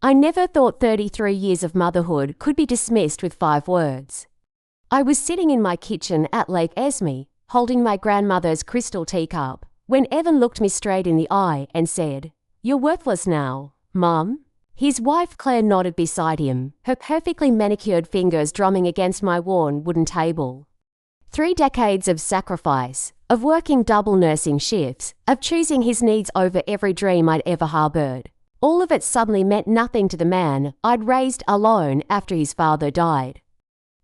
I never thought 33 years of motherhood could be dismissed with 5 words. I was sitting in my kitchen at Lake Esme, holding my grandmother's crystal teacup, when Evan looked me straight in the eye and said, "You're worthless now, Mum." His wife Claire nodded beside him, her perfectly manicured fingers drumming against my worn wooden table. 3 decades of sacrifice, of working double nursing shifts, of choosing his needs over every dream I'd ever harbored. All of it suddenly meant nothing to the man I'd raised alone after his father died.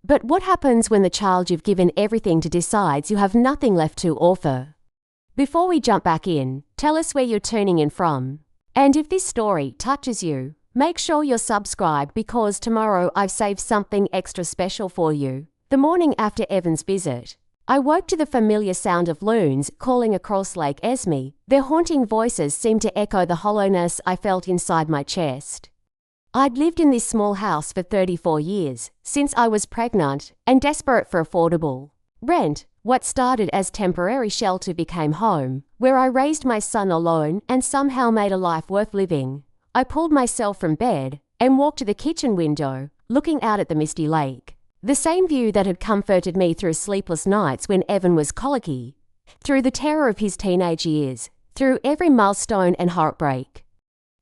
But what happens when the child you've given everything to decides you have nothing left to offer? Before we jump back in, tell us where you're tuning in from. And if this story touches you, make sure you're subscribed because tomorrow I've saved something extra special for you. The morning after Evan's visit, I woke to the familiar sound of loons calling across Lake Esme. Their haunting voices seemed to echo the hollowness I felt inside my chest. I'd lived in this small house for 34 years, since I was pregnant and desperate for affordable rent. What started as temporary shelter became home, where I raised my son alone and somehow made a life worth living. I pulled myself from bed and walked to the kitchen window, looking out at the misty lake. The same view that had comforted me through sleepless nights when Evan was colicky, through the terror of his teenage years, through every milestone and heartbreak.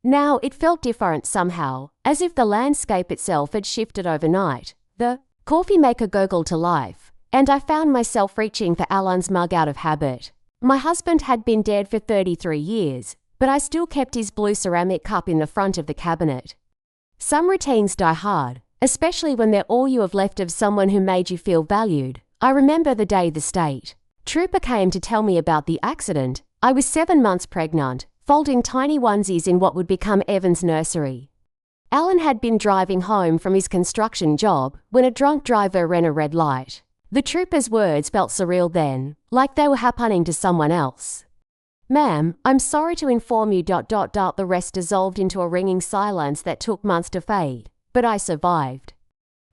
Now it felt different somehow, as if the landscape itself had shifted overnight. The coffee maker gurgled to life, and I found myself reaching for Alan's mug out of habit. My husband had been dead for 33 years, but I still kept his blue ceramic cup in the front of the cabinet. Some routines die hard, especially when they're all you have left of someone who made you feel valued. I remember the day the state trooper came to tell me about the accident. I was 7 months pregnant, folding tiny onesies in what would become Evan's nursery. Alan had been driving home from his construction job when a drunk driver ran a red light. The trooper's words felt surreal then, like they were happening to someone else. "Ma'am, I'm sorry to inform you... The rest dissolved into a ringing silence that took months to fade. But I survived.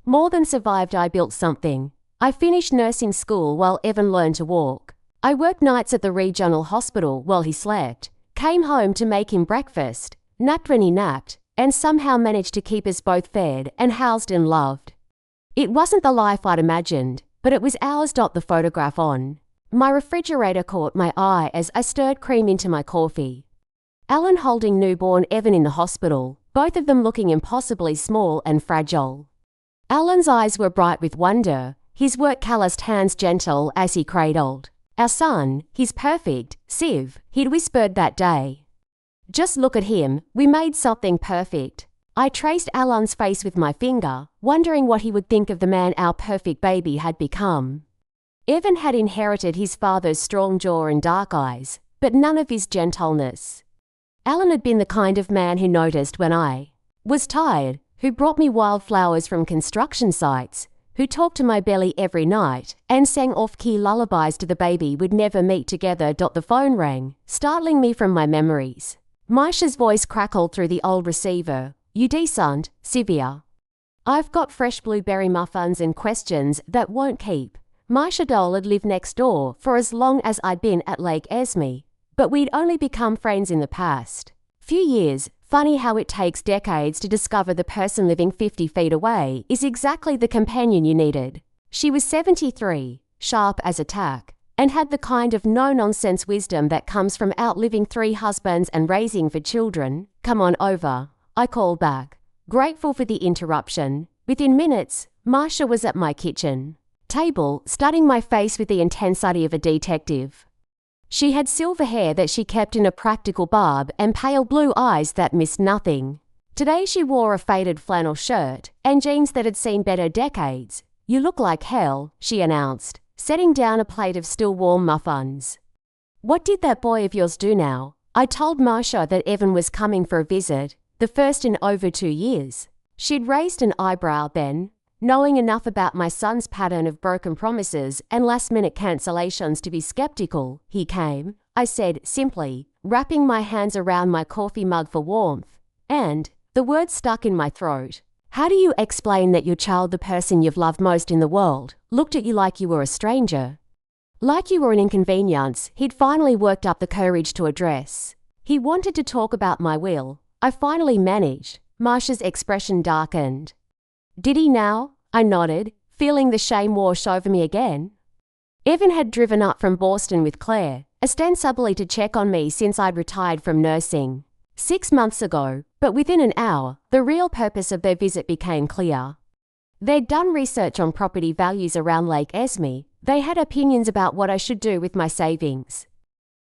More than survived, I built something. I finished nursing school while Evan learned to walk. I worked nights at the regional hospital while he slept, came home to make him breakfast, napped when he napped, and somehow managed to keep us both fed and housed and loved. It wasn't the life I'd imagined, but it was ours. The photograph on my refrigerator caught my eye as I stirred cream into my coffee. Alan holding newborn Evan in the hospital, both of them looking impossibly small and fragile. Alan's eyes were bright with wonder, his work-calloused hands gentle as he cradled our son. "He's perfect, Siv," he'd whispered that day. "Just look at him, we made something perfect." I traced Alan's face with my finger, wondering what he would think of the man our perfect baby had become. Evan had inherited his father's strong jaw and dark eyes, but none of his gentleness. Alan had been the kind of man who noticed when I was tired, who brought me wildflowers from construction sites, who talked to my belly every night and sang off-key lullabies to the baby we'd never meet together. The phone rang, startling me from my memories. Maisha's voice crackled through the old receiver. "You decent, Sivia? I've got fresh blueberry muffins and questions that won't keep." Maisha doll had lived next door for as long as I'd been at Lake Esme, but we'd only become friends in the past few years. Funny how it takes decades to discover the person living 50 feet away is exactly the companion you needed. She was 73, sharp as a tack, and had the kind of no-nonsense wisdom that comes from outliving 3 husbands and raising 4 children. "Come on over," I called back, grateful for the interruption. Within minutes, Maisha was at my kitchen table, studying my face with the intensity of a detective. She had silver hair that she kept in a practical bob and pale blue eyes that missed nothing. Today she wore a faded flannel shirt and jeans that had seen better decades. "You look like hell," she announced, setting down a plate of still warm muffins. "What did that boy of yours do now?" I told Maisha that Evan was coming for a visit, the first in over 2 years. She'd raised an eyebrow then, knowing enough about my son's pattern of broken promises and last-minute cancellations to be skeptical. "He came," I said simply, wrapping my hands around my coffee mug for warmth, and the words stuck in my throat. "How do you explain that your child, the person you've loved most in the world, looked at you like you were a stranger? Like you were an inconvenience?" He'd finally worked up the courage to address. He wanted to talk about my will. I finally managed. Marsha's expression darkened. Did he now? I nodded, feeling the shame wash over me again. Evan had driven up from Boston with Claire, ostensibly to check on me since I'd retired from nursing 6 months ago, but within an hour, the real purpose of their visit became clear. They'd done research on property values around Lake Esme. They had opinions about what I should do with my savings.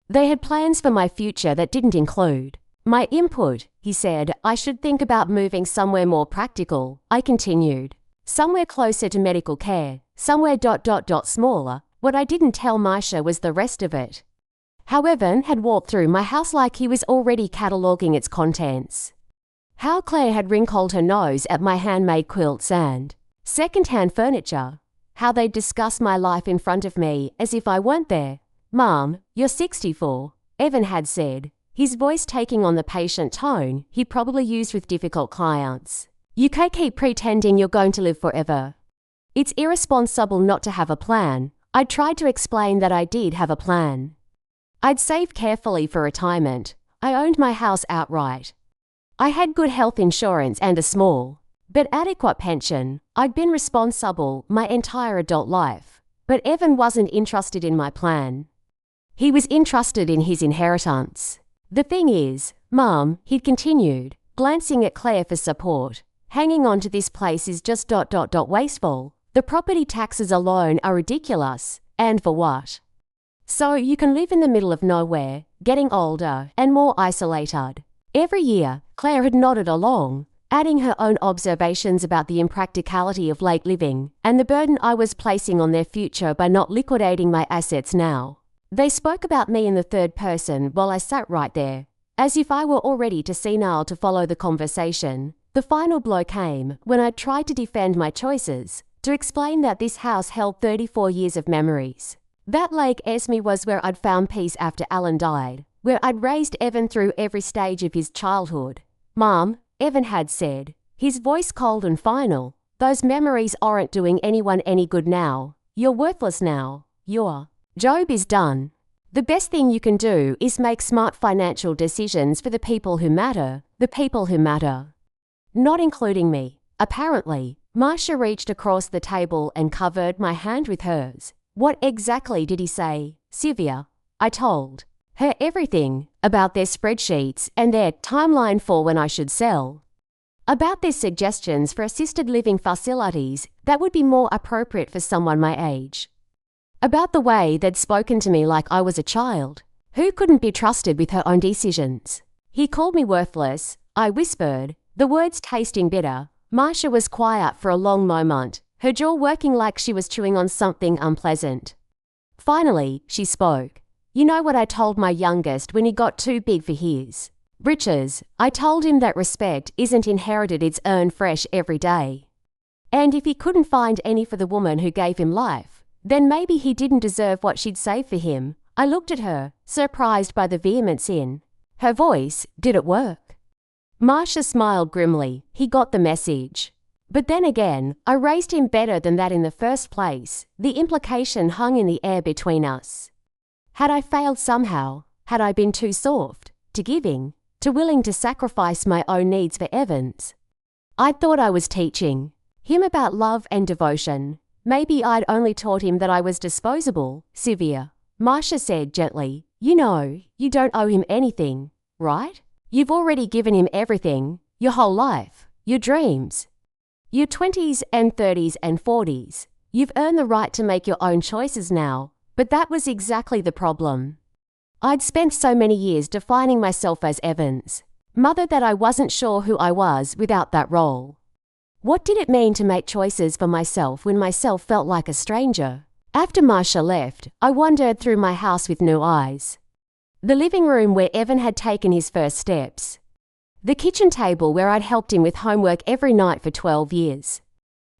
They had plans for my future that didn't include my input. He said I should think about moving somewhere more practical. I continued. Somewhere closer to medical care, somewhere smaller. What I didn't tell Marsha was the rest of it. How Evan had walked through my house like he was already cataloguing its contents. How Claire had wrinkled her nose at my handmade quilts and second-hand furniture. How they'd discussed my life in front of me as if I weren't there. "Mom, you're 64, Evan had said, his voice taking on the patient tone he probably used with difficult clients. "You can't keep pretending you're going to live forever. It's irresponsible not to have a plan." I tried to explain that I did have a plan. I'd saved carefully for retirement. I owned my house outright. I had good health insurance and a small, but adequate pension. I'd been responsible my entire adult life. But Evan wasn't interested in my plan. He was interested in his inheritance. "The thing is, Mum," he'd continued, glancing at Claire for support, "hanging on to this place is just wasteful. The property taxes alone are ridiculous. And for what? So you can live in the middle of nowhere, getting older and more isolated." Every year, Claire had nodded along, adding her own observations about the impracticality of lake living and the burden I was placing on their future by not liquidating my assets now. They spoke about me in the third person while I sat right there, as if I were already too senile to follow the conversation. The final blow came when I tried to defend my choices, to explain that this house held 34 years of memories. That Lake Esme was where I'd found peace after Alan died, where I'd raised Evan through every stage of his childhood. "Mom," Evan had said, his voice cold and final, "those memories aren't doing anyone any good now. You're worthless now. Your job is done. The best thing you can do is make smart financial decisions for the people who matter, Not including me, apparently." Marsha reached across the table and covered my hand with hers. "What exactly did he say, Sylvia?" I told her everything about their spreadsheets and their timeline for when I should sell. About their suggestions for assisted living facilities that would be more appropriate for someone my age. About the way they'd spoken to me like I was a child, who couldn't be trusted with her own decisions. "He called me worthless," I whispered, the words tasting bitter. Marsha was quiet for a long moment, her jaw working like she was chewing on something unpleasant. Finally, she spoke. "You know what I told my youngest when he got too big for his britches? I told him that respect isn't inherited, it's earned fresh every day. And if he couldn't find any for the woman who gave him life, then maybe he didn't deserve what she'd saved for him." I looked at her, surprised by the vehemence in her voice. "Did it work?" Marsha smiled grimly. "He got the message. But then again, I raised him better than that in the first place." The implication hung in the air between us. Had I failed somehow? Had I been too soft, too giving, too willing to sacrifice my own needs for Evan's? I thought I was teaching him about love and devotion. Maybe I'd only taught him that I was disposable. "Sylvia," Marsha said gently, "you know, you don't owe him anything, right? You've already given him everything, your whole life, your dreams, your 20s and 30s and 40s. You've earned the right to make your own choices now." But that was exactly the problem. I'd spent so many years defining myself as Evan's mother that I wasn't sure who I was without that role. What did it mean to make choices for myself when myself felt like a stranger? After Marsha left, I wandered through my house with new eyes. The living room where Evan had taken his first steps. The kitchen table where I'd helped him with homework every night for 12 years.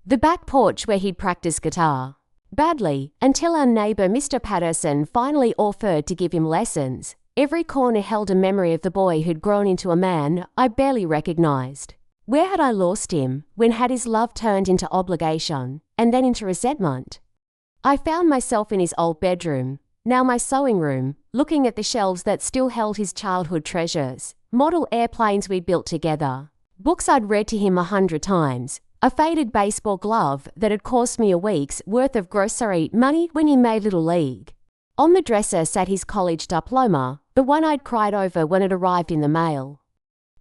The back porch where he'd practiced guitar. Badly, until our neighbour Mr. Patterson finally offered to give him lessons. Every corner held a memory of the boy who'd grown into a man I barely recognised. Where had I lost him? When had his love turned into obligation, and then into resentment? I found myself in his old bedroom, now my sewing room, looking at the shelves that still held his childhood treasures, model airplanes we'd built together, books I'd read to him 100 times, a faded baseball glove that had cost me a week's worth of grocery money when he made Little League. On the dresser sat his college diploma, the one I'd cried over when it arrived in the mail.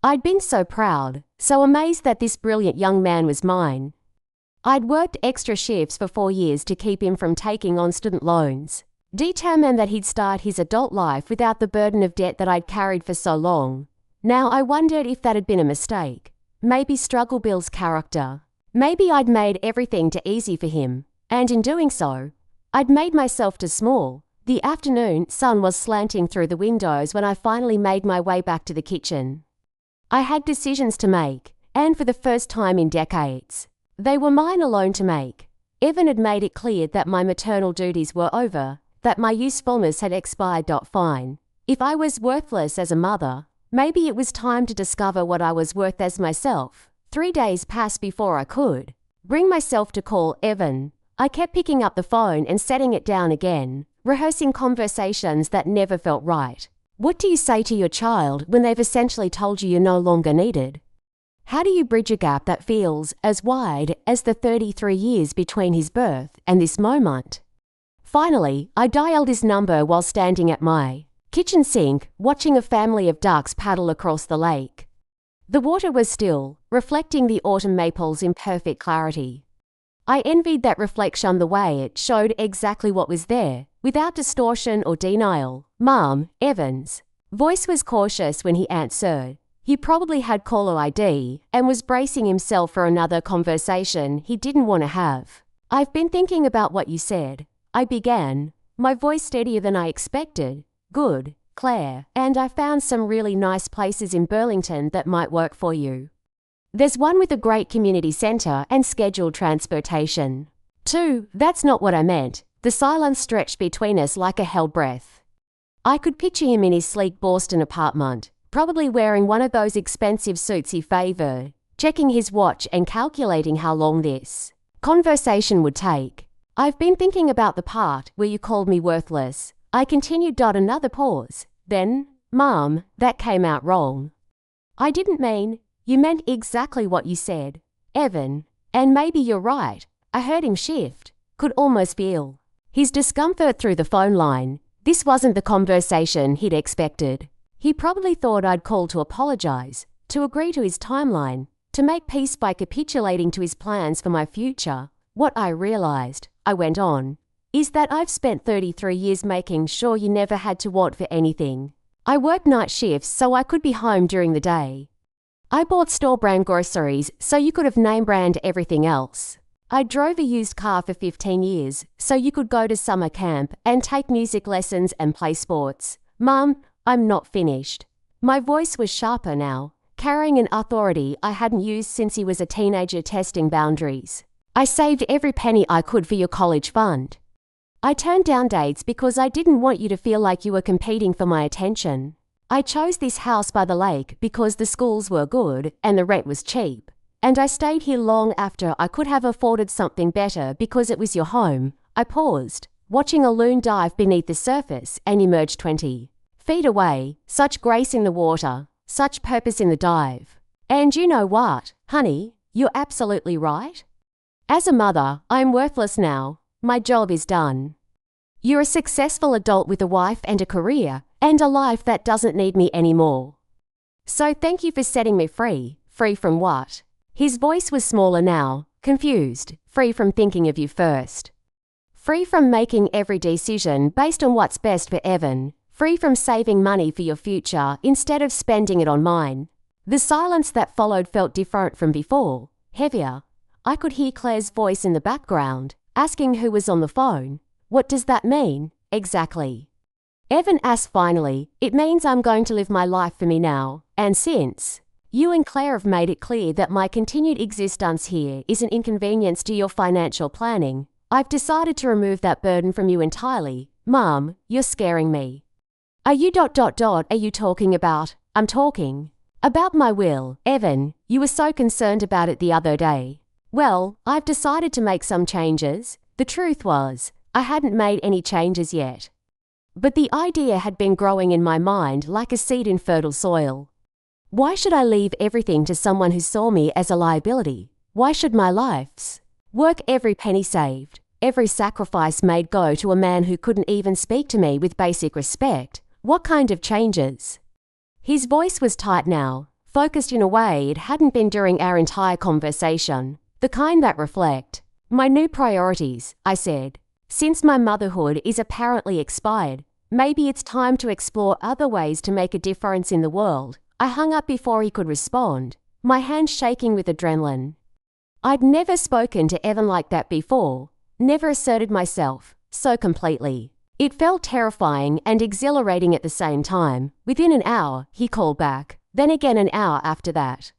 I'd been so proud, so amazed that this brilliant young man was mine. I'd worked extra shifts for 4 years to keep him from taking on student loans, determined that he'd start his adult life without the burden of debt that I'd carried for so long. Now I wondered if that had been a mistake. Maybe struggle builds character. Maybe I'd made everything too easy for him, and in doing so, I'd made myself too small. The afternoon sun was slanting through the windows when I finally made my way back to the kitchen. I had decisions to make, and for the first time in decades, they were mine alone to make. Evan had made it clear that my maternal duties were over, that my usefulness had expired. Fine. If I was worthless as a mother, maybe it was time to discover what I was worth as myself. 3 days passed before I could bring myself to call Evan. I kept picking up the phone and setting it down again, rehearsing conversations that never felt right. What do you say to your child when they've essentially told you you're no longer needed? How do you bridge a gap that feels as wide as the 33 years between his birth and this moment? Finally, I dialed his number while standing at my kitchen sink, watching a family of ducks paddle across the lake. The water was still, reflecting the autumn maples in perfect clarity. I envied that reflection the way it showed exactly what was there, without distortion or denial. Mom, Evan's voice was cautious when he answered. He probably had caller ID and was bracing himself for another conversation he didn't want to have. I've been thinking about what you said. I began, my voice steadier than I expected. Good, Claire, and I found some really nice places in Burlington that might work for you. There's one with a great community centre and scheduled transportation. 2, that's not what I meant. The silence stretched between us like a held breath. I could picture him in his sleek Boston apartment, probably wearing one of those expensive suits he favoured, checking his watch and calculating how long this conversation would take. I've been thinking about the part where you called me worthless. I continued. Another pause. Then, Mom, that came out wrong. I didn't mean. You meant exactly what you said, Evan. And maybe you're right. I heard him shift. Could almost feel his discomfort through the phone line. This wasn't the conversation he'd expected. He probably thought I'd called to apologize, to agree to his timeline, to make peace by capitulating to his plans for my future. What I realized, I went on, is that I've spent 33 years making sure you never had to want for anything. I worked night shifts so I could be home during the day. I bought store-brand groceries so you could have name-brand everything else. I drove a used car for 15 years so you could go to summer camp and take music lessons and play sports. Mum, I'm not finished. My voice was sharper now, carrying an authority I hadn't used since he was a teenager testing boundaries. I saved every penny I could for your college fund. I turned down dates because I didn't want you to feel like you were competing for my attention. I chose this house by the lake because the schools were good and the rent was cheap. And I stayed here long after I could have afforded something better because it was your home. I paused, watching a loon dive beneath the surface and emerge 20 feet away. Such grace in the water, such purpose in the dive. And you know what, honey, you're absolutely right. As a mother, I'm worthless now. My job is done. You're a successful adult with a wife and a career, and a life that doesn't need me anymore. So thank you for setting me free. Free from what? His voice was smaller now, confused, free from thinking of you first. Free from making every decision based on what's best for Evan. Free from saving money for your future instead of spending it on mine. The silence that followed felt different from before, heavier. I could hear Claire's voice in the background, asking who was on the phone. What does that mean, exactly? Evan asked finally. It means I'm going to live my life for me now, and since you and Claire have made it clear that my continued existence here is an inconvenience to your financial planning, I've decided to remove that burden from you entirely. Mom, you're scaring me. Are you ... Are you talking about? I'm talking about my will. Evan, you were so concerned about it the other day. Well, I've decided to make some changes. The truth was, I hadn't made any changes yet. But the idea had been growing in my mind like a seed in fertile soil. Why should I leave everything to someone who saw me as a liability? Why should my life's work, every penny saved, every sacrifice made go to a man who couldn't even speak to me with basic respect? What kind of changes? His voice was tight now, focused in a way it hadn't been during our entire conversation, the kind that reflect my new priorities, I said. Since my motherhood is apparently expired, maybe it's time to explore other ways to make a difference in the world. I hung up before he could respond, my hands shaking with adrenaline. I'd never spoken to Evan like that before, never asserted myself so completely. It felt terrifying and exhilarating at the same time. Within an hour, he called back, then again an hour after that.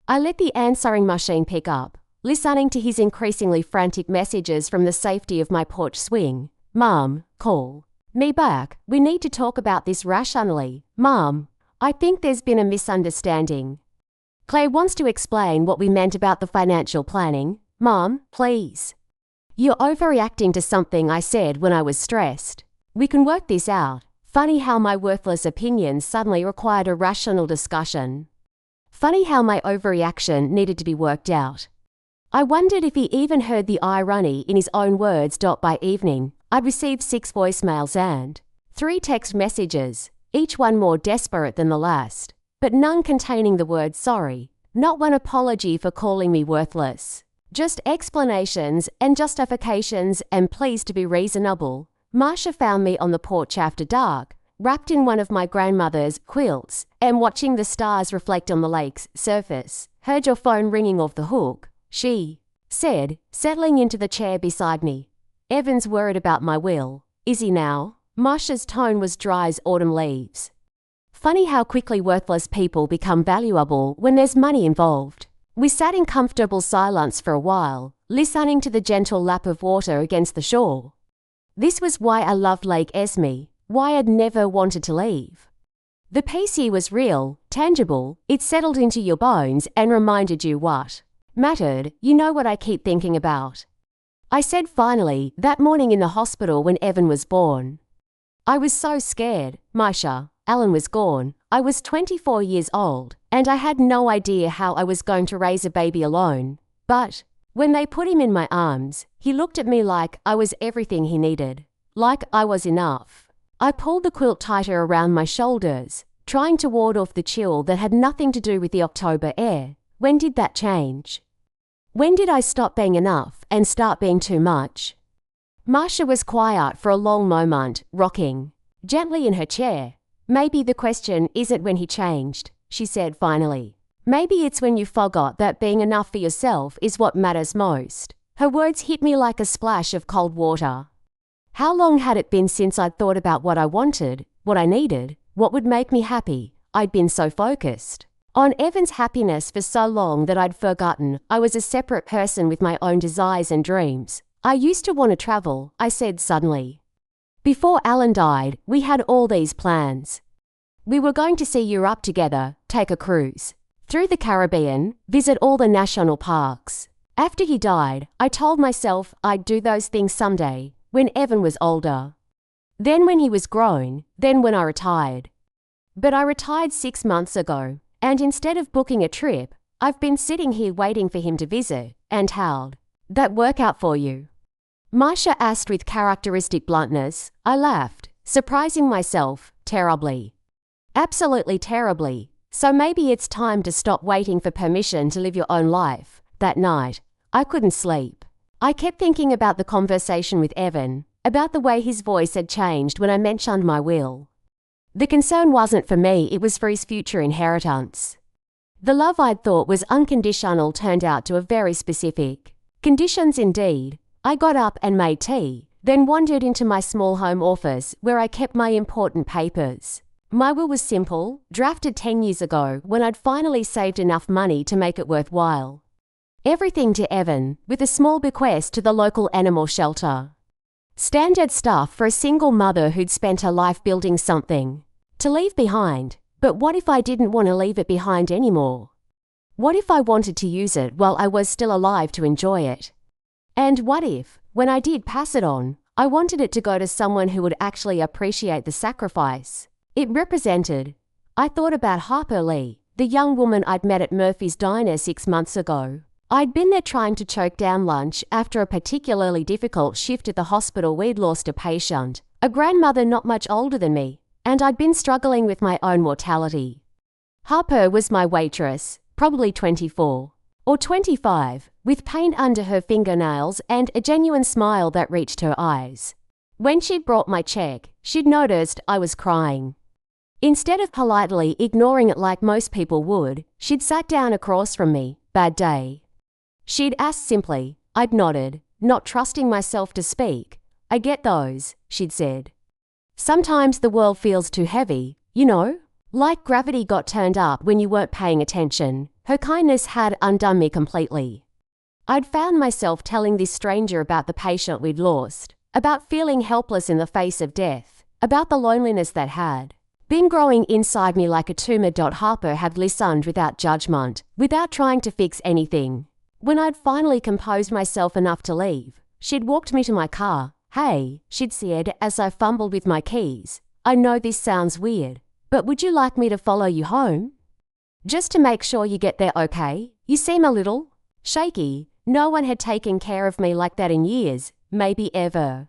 I let the answering machine pick up, listening to his increasingly frantic messages from the safety of my porch swing. Mom, call me back. We need to talk about this rationally. Mom, I think there's been a misunderstanding. Claire wants to explain what we meant about the financial planning. Mom, please. You're overreacting to something I said when I was stressed. We can work this out. Funny how my worthless opinions suddenly required a rational discussion. Funny how my overreaction needed to be worked out. I wondered if he even heard the irony in his own words. By evening, I'd received 6 voicemails and 3 text messages, each one more desperate than the last, but none containing the word sorry, not one apology for calling me worthless. Just explanations and justifications and pleas to be reasonable. Marcia found me on the porch after dark, wrapped in one of my grandmother's quilts and watching the stars reflect on the lake's surface. Heard your phone ringing off the hook, she said, settling into the chair beside me. Evan's worried about my will. Is he now? Marcia's tone was dry as autumn leaves. Funny how quickly worthless people become valuable when there's money involved. We sat in comfortable silence for a while, listening to the gentle lap of water against the shore. This was why I loved Lake Esme, why I'd never wanted to leave. The peace here was real, tangible, it settled into your bones and reminded you what mattered. You know what I keep thinking about, I said finally, that morning in the hospital when Evan was born. I was so scared, Marcia. Alan was gone. I was 24 years old, and I had no idea how I was going to raise a baby alone. But when they put him in my arms, he looked at me like I was everything he needed, like I was enough. I pulled the quilt tighter around my shoulders, trying to ward off the chill that had nothing to do with the October air. When did that change? When did I stop being enough and start being too much? Marcia was quiet for a long moment, rocking gently in her chair. Maybe the question isn't when he changed, she said finally. Maybe it's when you forgot that being enough for yourself is what matters most. Her words hit me like a splash of cold water. How long had it been since I'd thought about what I wanted, what I needed, what would make me happy? I'd been so focused on Evan's happiness for so long that I'd forgotten I was a separate person with my own desires and dreams. I used to want to travel, I said suddenly. Before Alan died, we had all these plans. We were going to see Europe together, take a cruise through the Caribbean, visit all the national parks. After he died, I told myself I'd do those things someday, when Evan was older. Then when he was grown, then when I retired. But I retired 6 months ago, and instead of booking a trip, I've been sitting here waiting for him to visit. And how'd that work out for you? Marcia asked with characteristic bluntness. I laughed, surprising myself terribly. Absolutely terribly. So maybe it's time to stop waiting for permission to live your own life. That night, I couldn't sleep. I kept thinking about the conversation with Evan, about the way his voice had changed when I mentioned my will. The concern wasn't for me, it was for his future inheritance. The love I'd thought was unconditional turned out to a very specific conditions indeed. I got up and made tea, then wandered into my small home office where I kept my important papers. My will was simple, drafted 10 years ago when I'd finally saved enough money to make it worthwhile. Everything to Evan, with a small bequest to the local animal shelter. Standard stuff for a single mother who'd spent her life building something to leave behind. But what if I didn't want to leave it behind anymore? What if I wanted to use it while I was still alive to enjoy it? And what if, when I did pass it on, I wanted it to go to someone who would actually appreciate the sacrifice it represented? I thought about Harper Lee, the young woman I'd met at Murphy's Diner 6 months ago. I'd been there trying to choke down lunch after a particularly difficult shift at the hospital. We'd lost a patient, a grandmother not much older than me, and I'd been struggling with my own mortality. Harper was my waitress, probably 24 or 25, with paint under her fingernails and a genuine smile that reached her eyes. When she'd brought my check, she'd noticed I was crying. Instead of politely ignoring it like most people would, she'd sat down across from me. Bad day? She'd asked simply. I'd nodded, not trusting myself to speak. I get those, she'd said. Sometimes the world feels too heavy, you know? Like gravity got turned up when you weren't paying attention. Her kindness had undone me completely. I'd found myself telling this stranger about the patient we'd lost, about feeling helpless in the face of death, about the loneliness that had been growing inside me like a tumor. Harper had listened without judgment, without trying to fix anything. When I'd finally composed myself enough to leave, she'd walked me to my car. Hey, she'd said as I fumbled with my keys, I know this sounds weird, but would you like me to follow you home? Just to make sure you get there okay? You seem a little shaky. No one had taken care of me like that in years, maybe ever.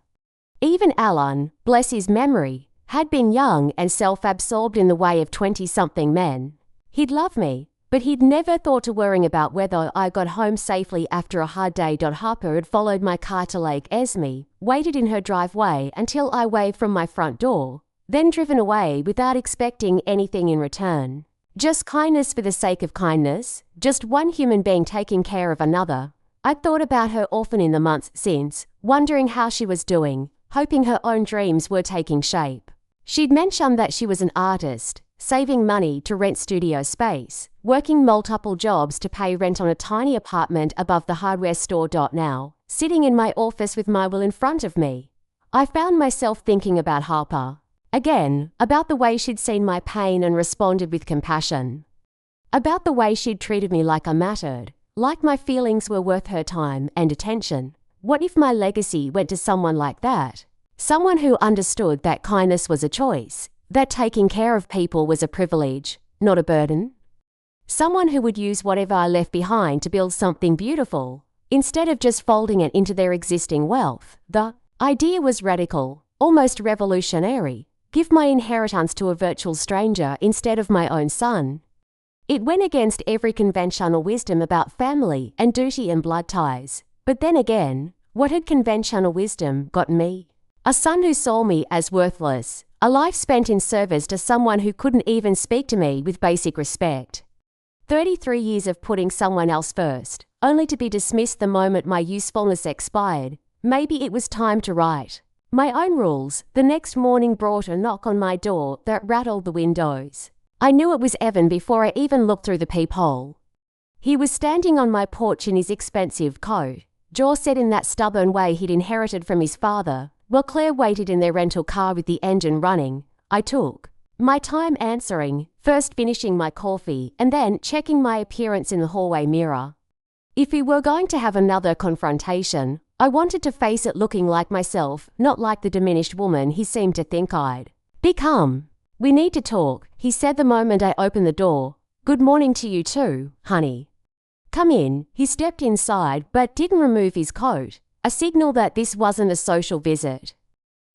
Even Alan, bless his memory, had been young and self-absorbed in the way of 20-something men. He'd love me, but he'd never thought to worrying about whether I got home safely after a hard day. Harper had followed my car to Lake Esme, waited in her driveway until I waved from my front door, then driven away without expecting anything in return. Just kindness for the sake of kindness, just one human being taking care of another. I'd thought about her often in the months since, wondering how she was doing, hoping her own dreams were taking shape. She'd mentioned that she was an artist, saving money to rent studio space, working multiple jobs to pay rent on a tiny apartment above the hardware store. Now, sitting in my office with my will in front of me, I found myself thinking about Harper. Again, about the way she'd seen my pain and responded with compassion. About the way she'd treated me like I mattered, like my feelings were worth her time and attention. What if my legacy went to someone like that? Someone who understood that kindness was a choice, that taking care of people was a privilege, not a burden? Someone who would use whatever I left behind to build something beautiful, instead of just folding it into their existing wealth. The idea was radical, almost revolutionary. Give my inheritance to a virtual stranger instead of my own son. It went against every conventional wisdom about family and duty and blood ties. But then again, what had conventional wisdom gotten me? A son who saw me as worthless, a life spent in service to someone who couldn't even speak to me with basic respect. 33 years of putting someone else first, only to be dismissed the moment my usefulness expired. Maybe it was time to write my own rules. The next morning brought a knock on my door that rattled the windows. I knew it was Evan before I even looked through the peephole. He was standing on my porch in his expensive coat, jaw set in that stubborn way he'd inherited from his father, while Claire waited in their rental car with the engine running. I took my time answering, first finishing my coffee and then checking my appearance in the hallway mirror. If we were going to have another confrontation, I wanted to face it looking like myself, not like the diminished woman he seemed to think I'd become. We need to talk, he said the moment I opened the door. Good morning to you too, honey. Come in. He stepped inside but didn't remove his coat, a signal that this wasn't a social visit.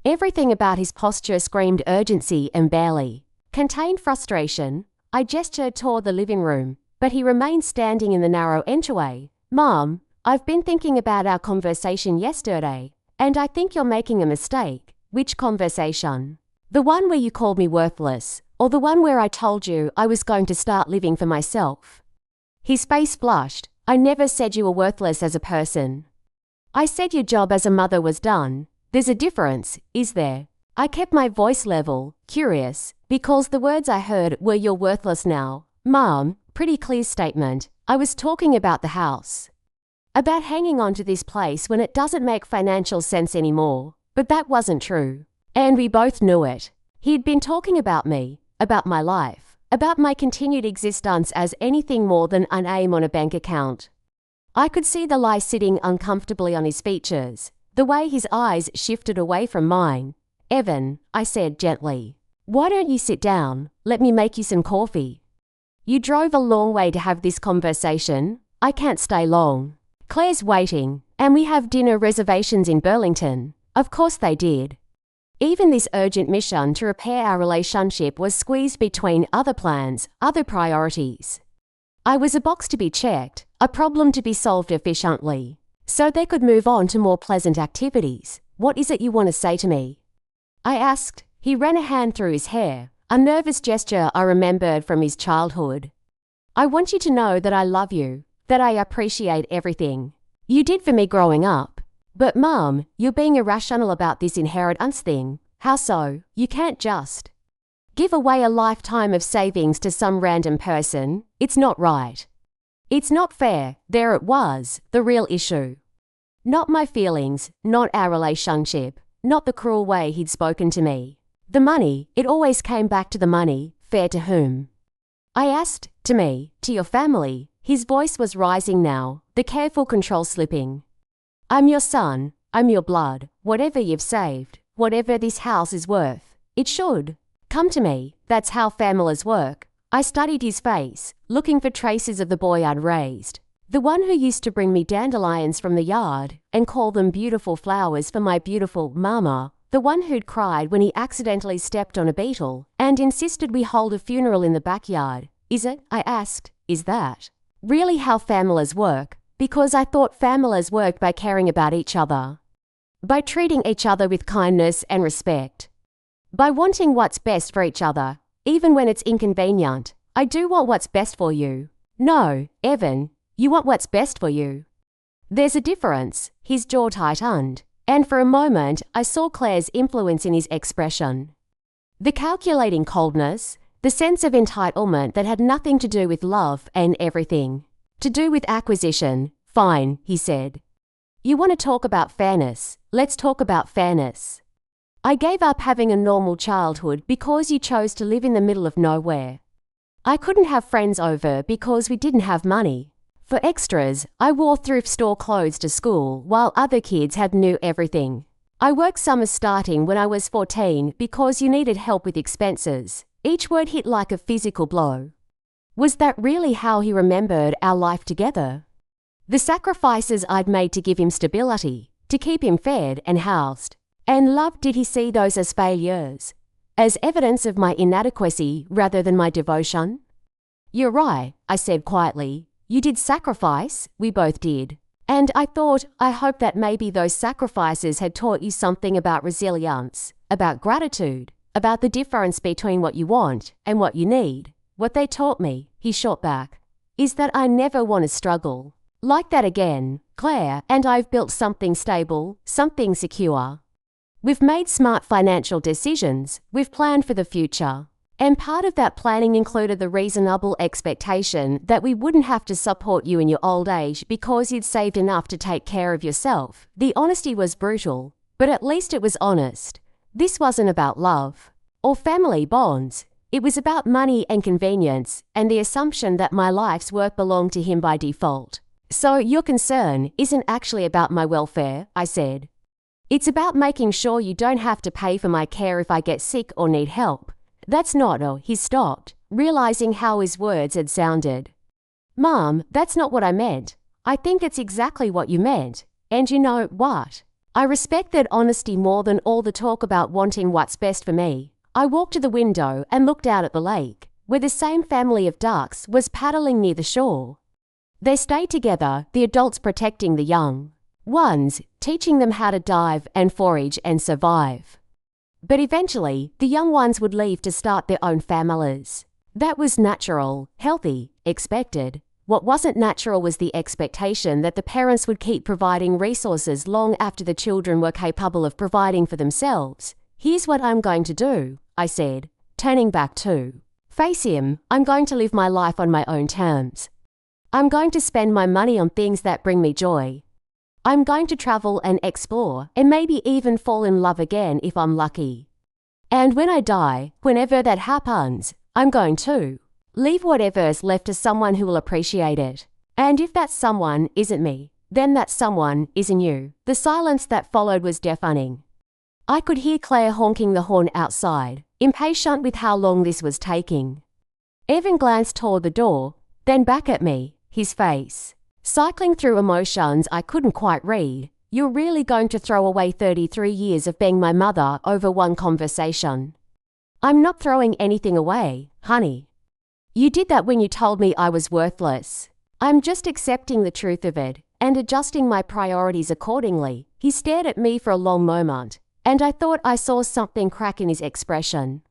Everything about his posture screamed urgency and barely contained frustration. I gestured toward the living room, but he remained standing in the narrow entryway. Mom, I've been thinking about our conversation yesterday, and I think you're making a mistake. Which conversation? The one where you called me worthless, or the one where I told you I was going to start living for myself? His face flushed. I never said you were worthless as a person. I said your job as a mother was done. There's a difference, is there? I kept my voice level, curious, because the words I heard were you're worthless now. Mom, pretty clear statement. I was talking about the house. About hanging on to this place when it doesn't make financial sense anymore. But that wasn't true. And we both knew it. He'd been talking about me, about my life, about my continued existence as anything more than an aim on a bank account. I could see the lie sitting uncomfortably on his features, the way his eyes shifted away from mine. Evan, I said gently, why don't you sit down? Let me make you some coffee. You drove a long way to have this conversation. I can't stay long. Claire's waiting, and we have dinner reservations in Burlington. Of course they did. Even this urgent mission to repair our relationship was squeezed between other plans, other priorities. I was a box to be checked, a problem to be solved efficiently, so they could move on to more pleasant activities. What is it you want to say to me? I asked. He ran a hand through his hair, a nervous gesture I remembered from his childhood. I want you to know that I love you, that I appreciate everything you did for me growing up. But Mum, you're being irrational about this inheritance thing. How so? You can't just give away a lifetime of savings to some random person. It's not right. It's not fair. There it was, the real issue. Not my feelings, not our relationship, not the cruel way he'd spoken to me. The money, it always came back to the money. Fair to whom? I asked. To me, to your family. His voice was rising now, the careful control slipping. I'm your son, I'm your blood, whatever you've saved, whatever this house is worth, it should come to me. That's how families work. I studied his face, looking for traces of the boy I'd raised. The one who used to bring me dandelions from the yard and call them beautiful flowers for my beautiful mama. The one who'd cried when he accidentally stepped on a beetle and insisted we hold a funeral in the backyard. Is it? I asked. Is that really how families work? Because I thought families worked by caring about each other, by treating each other with kindness and respect, by wanting what's best for each other, even when it's inconvenient. I do want what's best for you. No, Evan, you want what's best for you. There's a difference. His jaw tightened, and for a moment I saw Claire's influence in his expression. The calculating coldness, the sense of entitlement that had nothing to do with love and everything to do with acquisition. Fine, he said. You want to talk about fairness? Let's talk about fairness. I gave up having a normal childhood because you chose to live in the middle of nowhere. I couldn't have friends over because we didn't have money. For extras, I wore thrift store clothes to school while other kids had new everything. I worked summers starting when I was 14 because you needed help with expenses. Each word hit like a physical blow. Was that really how he remembered our life together? The sacrifices I'd made to give him stability, to keep him fed and housed. And love, did he see those as failures? As evidence of my inadequacy rather than my devotion? You're right, I said quietly. You did sacrifice, we both did. And I hope that maybe those sacrifices had taught you something about resilience, about gratitude, about the difference between what you want and what you need. What they taught me, he shot back, is that I never want to struggle like that again. Claire and I've built something stable, something secure. We've made smart financial decisions, we've planned for the future. And part of that planning included the reasonable expectation that we wouldn't have to support you in your old age because you'd saved enough to take care of yourself. The honesty was brutal, but at least it was honest. This wasn't about love or family bonds. It was about money and convenience and the assumption that my life's work belonged to him by default. So your concern isn't actually about my welfare, I said. It's about making sure you don't have to pay for my care if I get sick or need help. That's not. Oh, he stopped, realizing how his words had sounded. Mom, that's not what I meant. I think it's exactly what you meant. And you know what? I respect that honesty more than all the talk about wanting what's best for me. I walked to the window and looked out at the lake, where the same family of ducks was paddling near the shore. They stayed together, the adults protecting the young ones, teaching them how to dive and forage and survive. But eventually, the young ones would leave to start their own families. That was natural, healthy, expected. What wasn't natural was the expectation that the parents would keep providing resources long after the children were capable of providing for themselves. Here's what I'm going to do, I said, turning back to face him. I'm going to live my life on my own terms. I'm going to spend my money on things that bring me joy. I'm going to travel and explore and maybe even fall in love again if I'm lucky. And when I die, whenever that happens, I'm going to leave whatever's left to someone who will appreciate it. And if that someone isn't me, then that someone isn't you. The silence that followed was deafening. I could hear Claire honking the horn outside, impatient with how long this was taking. Evan glanced toward the door, then back at me, his face cycling through emotions I couldn't quite read. You're really going to throw away 33 years of being my mother over one conversation? I'm not throwing anything away, honey. You did that when you told me I was worthless. I'm just accepting the truth of it and adjusting my priorities accordingly. He stared at me for a long moment, and I thought I saw something crack in his expression.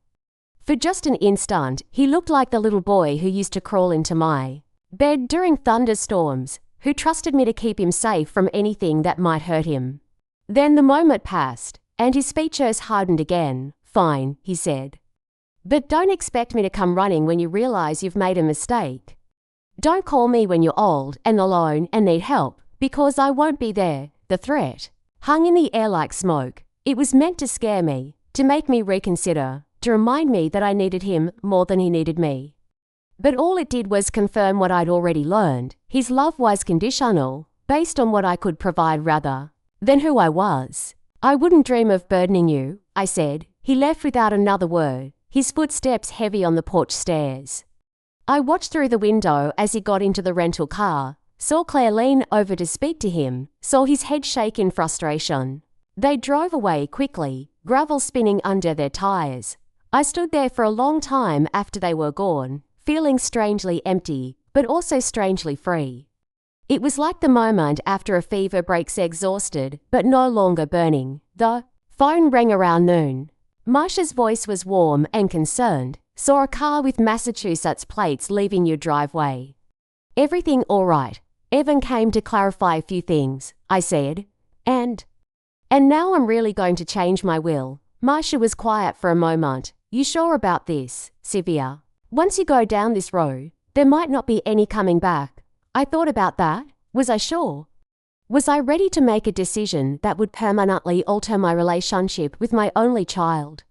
For just an instant, he looked like the little boy who used to crawl into my bed during thunderstorms, who trusted me to keep him safe from anything that might hurt him. Then the moment passed, and his features hardened again. Fine, he said. But don't expect me to come running when you realize you've made a mistake. Don't call me when you're old and alone and need help, because I won't be there. The threat hung in the air like smoke. It was meant to scare me, to make me reconsider, to remind me that I needed him more than he needed me. But all it did was confirm what I'd already learned. His love was conditional, based on what I could provide rather than who I was. I wouldn't dream of burdening you, I said. He left without another word, his footsteps heavy on the porch stairs. I watched through the window as he got into the rental car, saw Claire lean over to speak to him, saw his head shake in frustration. They drove away quickly, gravel spinning under their tires. I stood there for a long time after they were gone, feeling strangely empty, but also strangely free. It was like the moment after a fever breaks exhausted, but no longer burning. The phone rang around noon. Marsha's voice was warm and concerned. Saw a car with Massachusetts plates leaving your driveway. Everything all right? Evan came to clarify a few things, I said. And now I'm really going to change my will. Marsha was quiet for a moment. You sure about this, Sylvia? Once you go down this road, there might not be any coming back. I thought about that. Was I sure? Was I ready to make a decision that would permanently alter my relationship with my only child?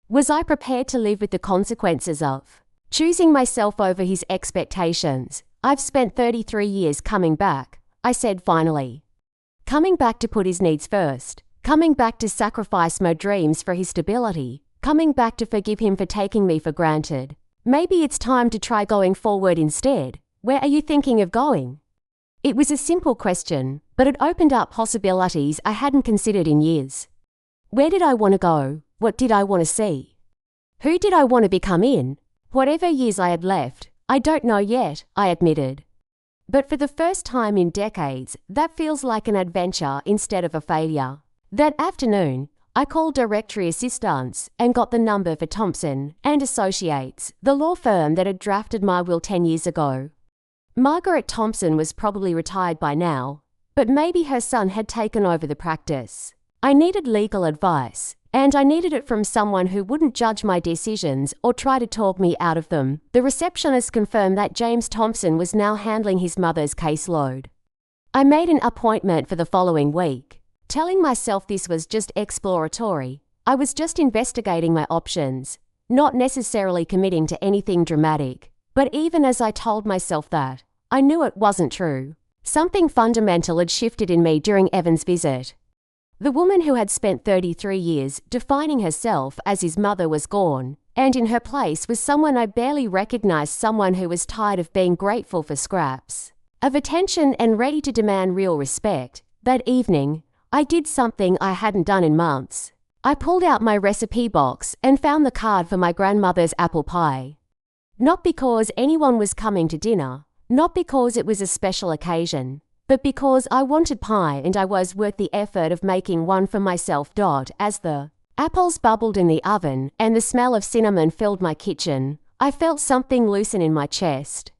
Was I prepared to live with the consequences of choosing myself over his expectations? I've spent 33 years coming back, I said finally. Coming back to put his needs first. Coming back to sacrifice my dreams for his stability. Coming back to forgive him for taking me for granted. Maybe it's time to try going forward instead. Where are you thinking of going? It was a simple question, but it opened up possibilities I hadn't considered in years. Where did I want to go? What did I want to see? Who did I want to become in? Whatever years I had left, I don't know yet, I admitted. But for the first time in decades, that feels like an adventure instead of a failure. That afternoon, I called Directory Assistance and got the number for Thompson and Associates, the law firm that had drafted my will 10 years ago. Margaret Thompson was probably retired by now, but maybe her son had taken over the practice. I needed legal advice, and I needed it from someone who wouldn't judge my decisions or try to talk me out of them. The receptionist confirmed that James Thompson was now handling his mother's caseload. I made an appointment for the following week. Telling myself this was just exploratory. I was just investigating my options, not necessarily committing to anything dramatic. But even as I told myself that, I knew it wasn't true. Something fundamental had shifted in me during Evan's visit. The woman who had spent 33 years defining herself as his mother was gone, and in her place was someone I barely recognized, someone who was tired of being grateful for scraps of attention and ready to demand real respect. That evening, I did something I hadn't done in months. I pulled out my recipe box and found the card for my grandmother's apple pie. Not because anyone was coming to dinner, not because it was a special occasion, but because I wanted pie and I was worth the effort of making one for myself. As the apples bubbled in the oven and the smell of cinnamon filled my kitchen, I felt something loosen in my chest.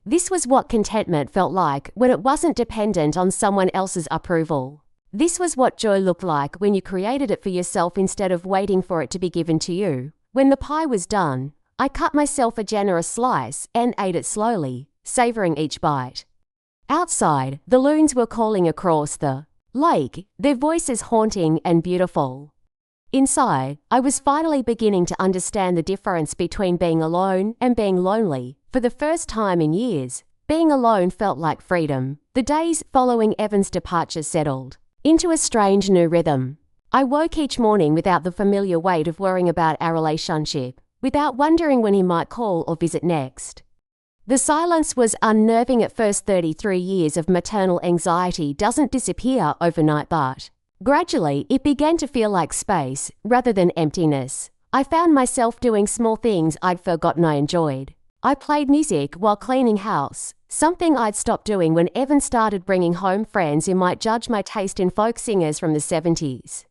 This was what contentment felt like when it wasn't dependent on someone else's approval. This was what joy looked like when you created it for yourself instead of waiting for it to be given to you. When the pie was done, I cut myself a generous slice and ate it slowly, savoring each bite. Outside, the loons were calling across the lake, their voices haunting and beautiful. Inside, I was finally beginning to understand the difference between being alone and being lonely. For the first time in years, being alone felt like freedom. The days following Evan's departure settled into a strange new rhythm. I woke each morning without the familiar weight of worrying about our relationship. without wondering when he might call or visit next. The silence was unnerving at first. 33 years of maternal anxiety doesn't disappear overnight, but gradually it began to feel like space rather than emptiness. I found myself doing small things I'd forgotten I enjoyed. I played music while cleaning house, something I'd stopped doing when Evan started bringing home friends who might judge my taste in folk singers from the 70s.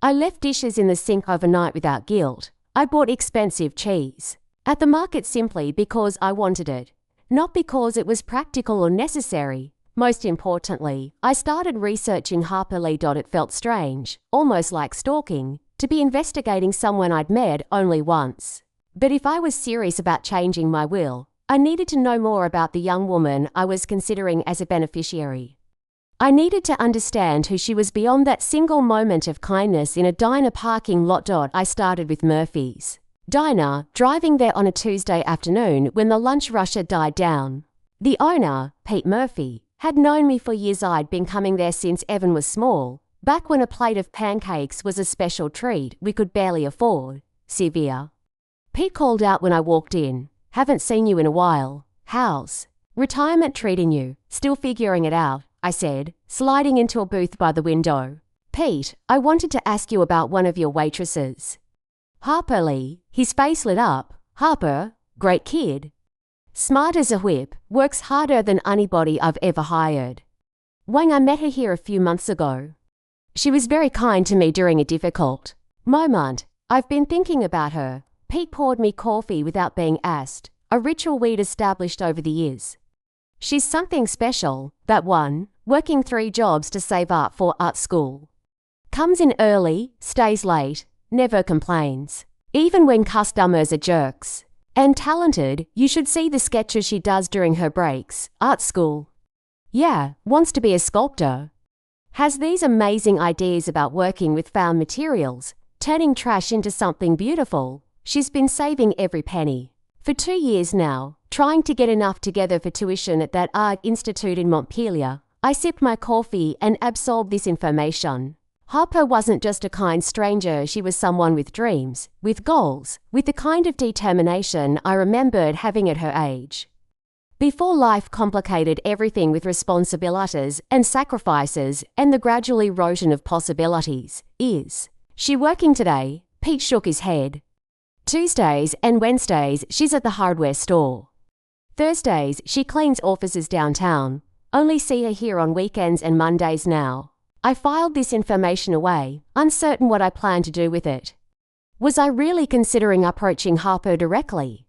I left dishes in the sink overnight without guilt. I bought expensive cheese at the market simply because I wanted it, not because it was practical or necessary. Most importantly, I started researching Harper Lee. It felt strange, almost like stalking, to be investigating someone I'd met only once. But if I was serious about changing my will, I needed to know more about the young woman I was considering as a beneficiary. I needed to understand who she was beyond that single moment of kindness in a diner parking lot. I started with Murphy's Diner, driving there on a Tuesday afternoon when the lunch rush had died down. The owner, Pete Murphy, had known me for years. I'd been coming there since Evan was small, back when a plate of pancakes was a special treat we could barely afford. Severe. Pete called out when I walked in. "Haven't seen you in a while. How's retirement treating you? Still figuring it out," I said, sliding into a booth by the window. "Pete, I wanted to ask you about one of your waitresses." Harper Lee. His face lit up. "Harper, great kid. Smart as a whip, works harder than anybody I've ever hired. Wang, I met her here a few months ago. She was very kind to me during a difficult moment. I've been thinking about her." Pete poured me coffee without being asked, a ritual we'd established over the years. "She's something special, that one, working 3 jobs to save up for art school. Comes in early, stays late, never complains, even when customers are jerks. And talented. You should see the sketches she does during her breaks. Art school. Yeah, wants to be a sculptor. Has these amazing ideas about working with found materials, turning trash into something beautiful. She's been saving every penny for 2 years now, trying to get enough together for tuition at that art institute in Montpelier." I sipped my coffee and absorbed this information. Harper wasn't just a kind stranger. She was someone with dreams, with goals, with the kind of determination I remembered having at her age. Before life complicated everything with responsibilities and sacrifices and the gradual erosion of possibilities. Is she working today? Pete shook his head. Tuesdays and Wednesdays she's at the hardware store. Thursdays she cleans offices downtown. Only see her here on weekends and Mondays now. I filed this information away, uncertain what I planned to do with it. Was I really considering approaching Harper directly?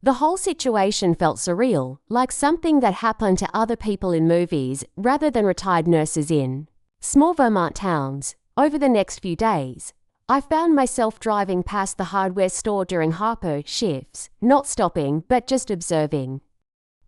The whole situation felt surreal, like something that happened to other people in movies rather than retired nurses in small Vermont towns. Over the next few days, I found myself driving past the hardware store during Harper shifts, not stopping but just observing.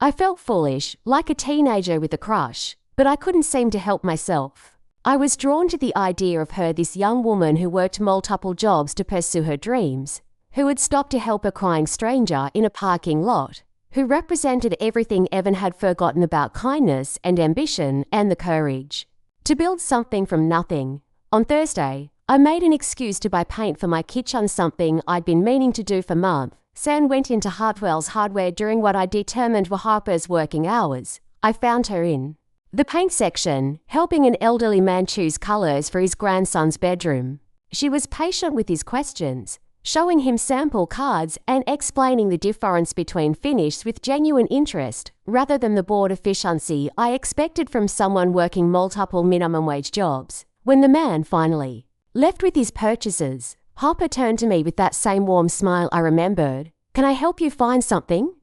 I felt foolish, like a teenager with a crush, but I couldn't seem to help myself. I was drawn to the idea of her, this young woman who worked multiple jobs to pursue her dreams, who had stopped to help a crying stranger in a parking lot, who represented everything Evan had forgotten about kindness and ambition and the courage to build something from nothing. On Thursday, I made an excuse to buy paint for my kitchen, something I'd been meaning to do for months. Sam went into Hartwell's Hardware during what I determined were Harper's working hours. I found her in the paint section, helping an elderly man choose colors for his grandson's bedroom. She was patient with his questions, showing him sample cards and explaining the difference between finishes with genuine interest, rather than the bored efficiency I expected from someone working multiple minimum wage jobs. When the man finally left with his purchases, Harper turned to me with that same warm smile I remembered. "Can I help you find something?"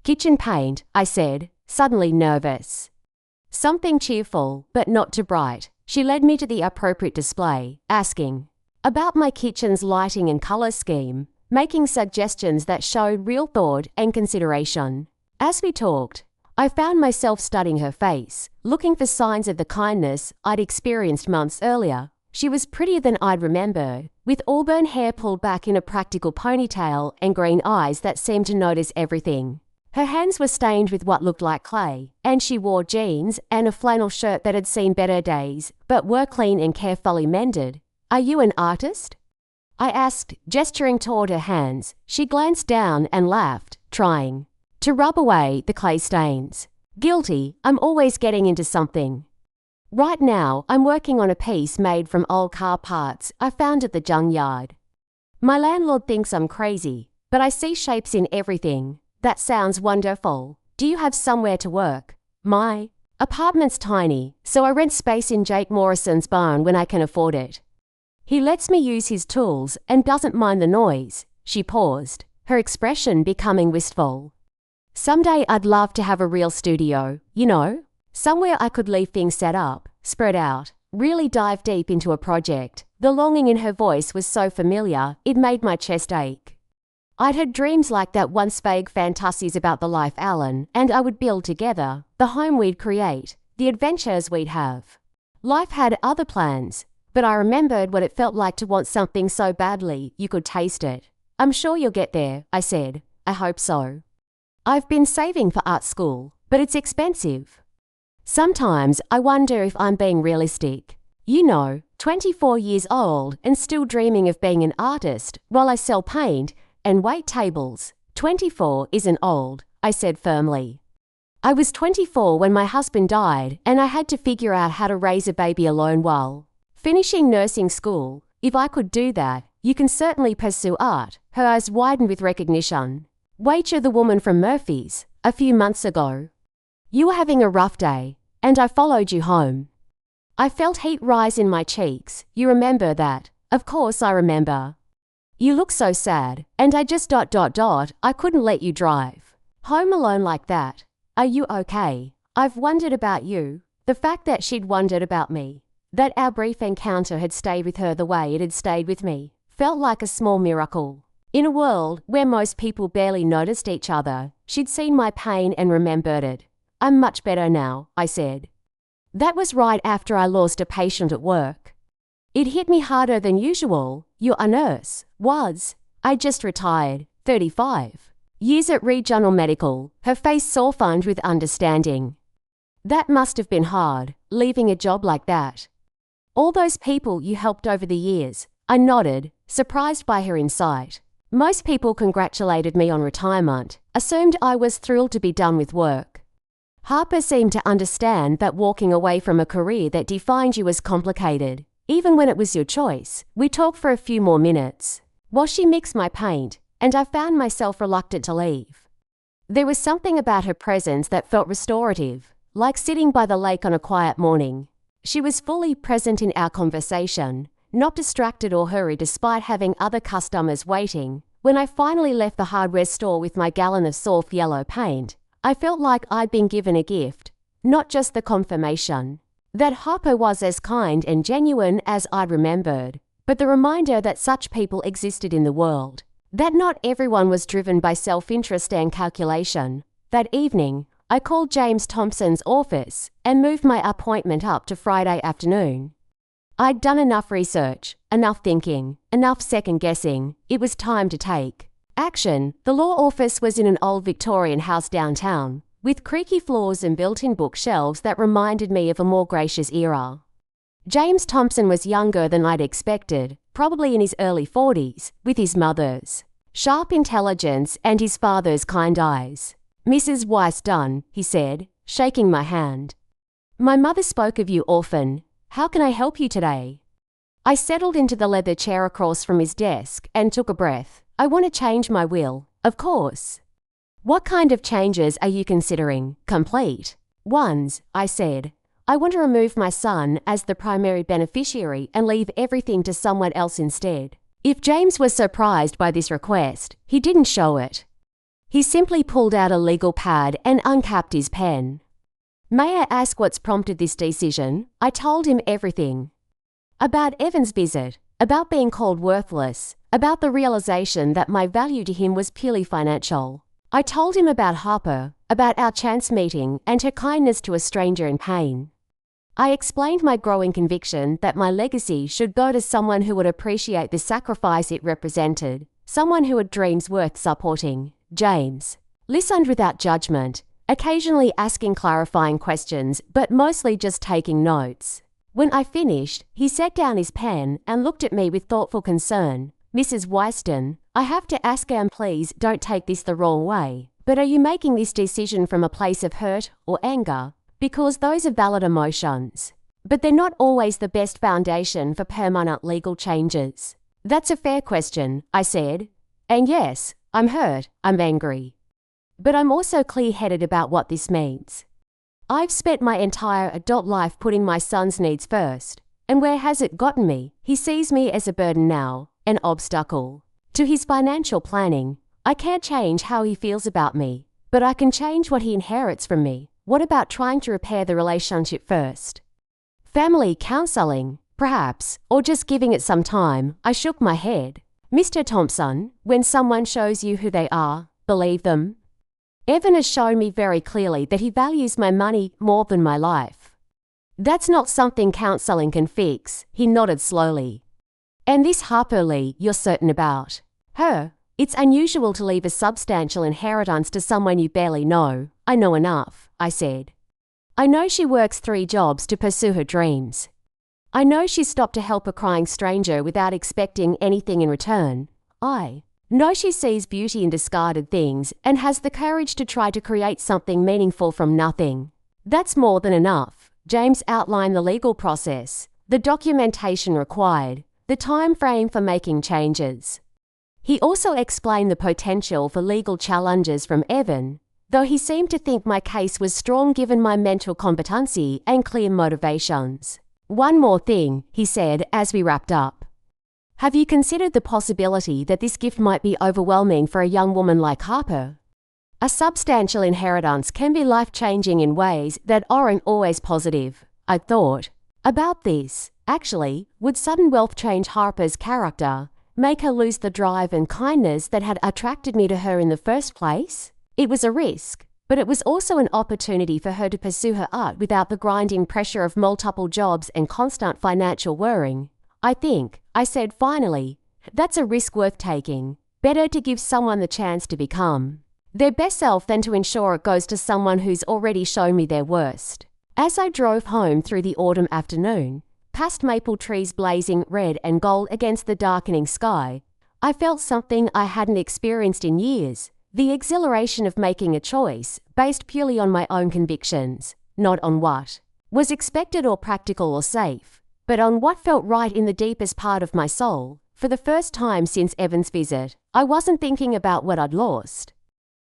"Kitchen paint," I said, suddenly nervous. Something cheerful, but not too bright. She led me to the appropriate display, asking about my kitchen's lighting and color scheme, making suggestions that showed real thought and consideration. As we talked, I found myself studying her face, looking for signs of the kindness I'd experienced months earlier. She was prettier than I'd remembered, with auburn hair pulled back in a practical ponytail and green eyes that seemed to notice everything. Her hands were stained with what looked like clay, and she wore jeans and a flannel shirt that had seen better days, but were clean and carefully mended. "Are you an artist?" I asked, gesturing toward her hands. She glanced down and laughed, trying to rub away the clay stains. Guilty, I'm always getting into something. Right now, I'm working on a piece made from old car parts I found at the junkyard. My landlord thinks I'm crazy, but I see shapes in everything. That sounds wonderful. Do you have somewhere to work? My apartment's tiny, so I rent space in Jake Morrison's barn when I can afford it. He lets me use his tools and doesn't mind the noise. She paused, her expression becoming wistful. Someday I'd love to have a real studio, somewhere I could leave things set up, spread out, really dive deep into a project. The longing in her voice was so familiar, it made my chest ache. I'd had dreams like that once, vague fantasies about the life Alan and I would build together, the home we'd create, the adventures we'd have. Life had other plans, but I remembered what it felt like to want something so badly you could taste it. I'm sure you'll get there, I said. I hope so. I've been saving for art school, but it's expensive. Sometimes I wonder if I'm being realistic. 24 years old and still dreaming of being an artist while I sell paint and wait tables. 24 isn't old, I said firmly. I was 24 when my husband died and I had to figure out how to raise a baby alone while finishing nursing school. If I could do that, you can certainly pursue art. Her eyes widened with recognition. Wait, you're the woman from Murphy's, a few months ago. You were having a rough day, and I followed you home. I felt heat rise in my cheeks. You remember that? Of course I remember. You look so sad, and I just ... I couldn't let you drive home alone like that. Are you okay? I've wondered about you. The fact that she'd wondered about me, that our brief encounter had stayed with her the way it had stayed with me, felt like a small miracle. In a world where most people barely noticed each other, she'd seen my pain and remembered it. I'm much better now, I said. That was right after I lost a patient at work. It hit me harder than usual. You're a nurse. Was. I just retired, 35. Years at Regional Medical, her face softened with understanding. That must have been hard, leaving a job like that. All those people you helped over the years. I nodded, surprised by her insight. Most people congratulated me on retirement, assumed I was thrilled to be done with work. Harper seemed to understand that walking away from a career that defined you was complicated. Even when it was your choice, we talked for a few more minutes, while she mixed my paint, and I found myself reluctant to leave. There was something about her presence that felt restorative, like sitting by the lake on a quiet morning. She was fully present in our conversation, not distracted or hurried despite having other customers waiting. When I finally left the hardware store with my gallon of soft yellow paint, I felt like I'd been given a gift, not just the confirmation that Harper was as kind and genuine as I'd remembered, but the reminder that such people existed in the world, that not everyone was driven by self-interest and calculation. That evening, I called James Thompson's office and moved my appointment up to Friday afternoon. I'd done enough research, enough thinking, enough second-guessing. It was time to take action. The law office was in an old Victorian house downtown, with creaky floors and built-in bookshelves that reminded me of a more gracious era. James Thompson was younger than I'd expected, probably in his early 40s, with his mother's sharp intelligence and his father's kind eyes. Mrs. Weiss Dunn, he said, shaking my hand. My mother spoke of you often. How can I help you today? I settled into the leather chair across from his desk and took a breath. I want to change my will, of course. What kind of changes are you considering? Complete ones, I said. I want to remove my son as the primary beneficiary and leave everything to someone else instead. If James was surprised by this request, he didn't show it. He simply pulled out a legal pad and uncapped his pen. May I ask what's prompted this decision? I told him everything. About Evan's visit, about being called worthless, about the realization that my value to him was purely financial. I told him about Harper, about our chance meeting and her kindness to a stranger in pain. I explained my growing conviction that my legacy should go to someone who would appreciate the sacrifice it represented, someone who had dreams worth supporting. James listened without judgment, occasionally asking clarifying questions, but mostly just taking notes. When I finished, he set down his pen and looked at me with thoughtful concern. Mrs. Wyston, I have to ask and please don't take this the wrong way, but are you making this decision from a place of hurt or anger? Because those are valid emotions. But they're not always the best foundation for permanent legal changes. That's a fair question, I said. And yes, I'm hurt, I'm angry. But I'm also clear-headed about what this means. I've spent my entire adult life putting my son's needs first. And where has it gotten me? He sees me as a burden now, an obstacle to his financial planning. I can't change how he feels about me, but I can change what he inherits from me. What about trying to repair the relationship first? Family counseling, perhaps, or just giving it some time. I shook my head. Mr. Thompson, when someone shows you who they are, believe them. Evan has shown me very clearly that he values my money more than my life. That's not something counseling can fix, he nodded slowly. And this Harper Lee you're certain about? Her. It's unusual to leave a substantial inheritance to someone you barely know. I know enough, I said. I know she works 3 jobs to pursue her dreams. I know she stopped to help a crying stranger without expecting anything in return. I know she sees beauty in discarded things and has the courage to try to create something meaningful from nothing. That's more than enough. James outlined the legal process, the documentation required, the time frame for making changes. He also explained the potential for legal challenges from Evan, though he seemed to think my case was strong given my mental competency and clear motivations. One more thing, he said as we wrapped up. Have you considered the possibility that this gift might be overwhelming for a young woman like Harper? A substantial inheritance can be life-changing in ways that aren't always positive. I thought about this. Actually, would sudden wealth change Harper's character, make her lose the drive and kindness that had attracted me to her in the first place? It was a risk, but it was also an opportunity for her to pursue her art without the grinding pressure of multiple jobs and constant financial worrying. I think, I said finally, that's a risk worth taking. Better to give someone the chance to become their best self than to ensure it goes to someone who's already shown me their worst. As I drove home through the autumn afternoon, past maple trees blazing red and gold against the darkening sky, I felt something I hadn't experienced in years, the exhilaration of making a choice based purely on my own convictions, not on what was expected or practical or safe, but on what felt right in the deepest part of my soul. For the first time since Evan's visit, I wasn't thinking about what I'd lost.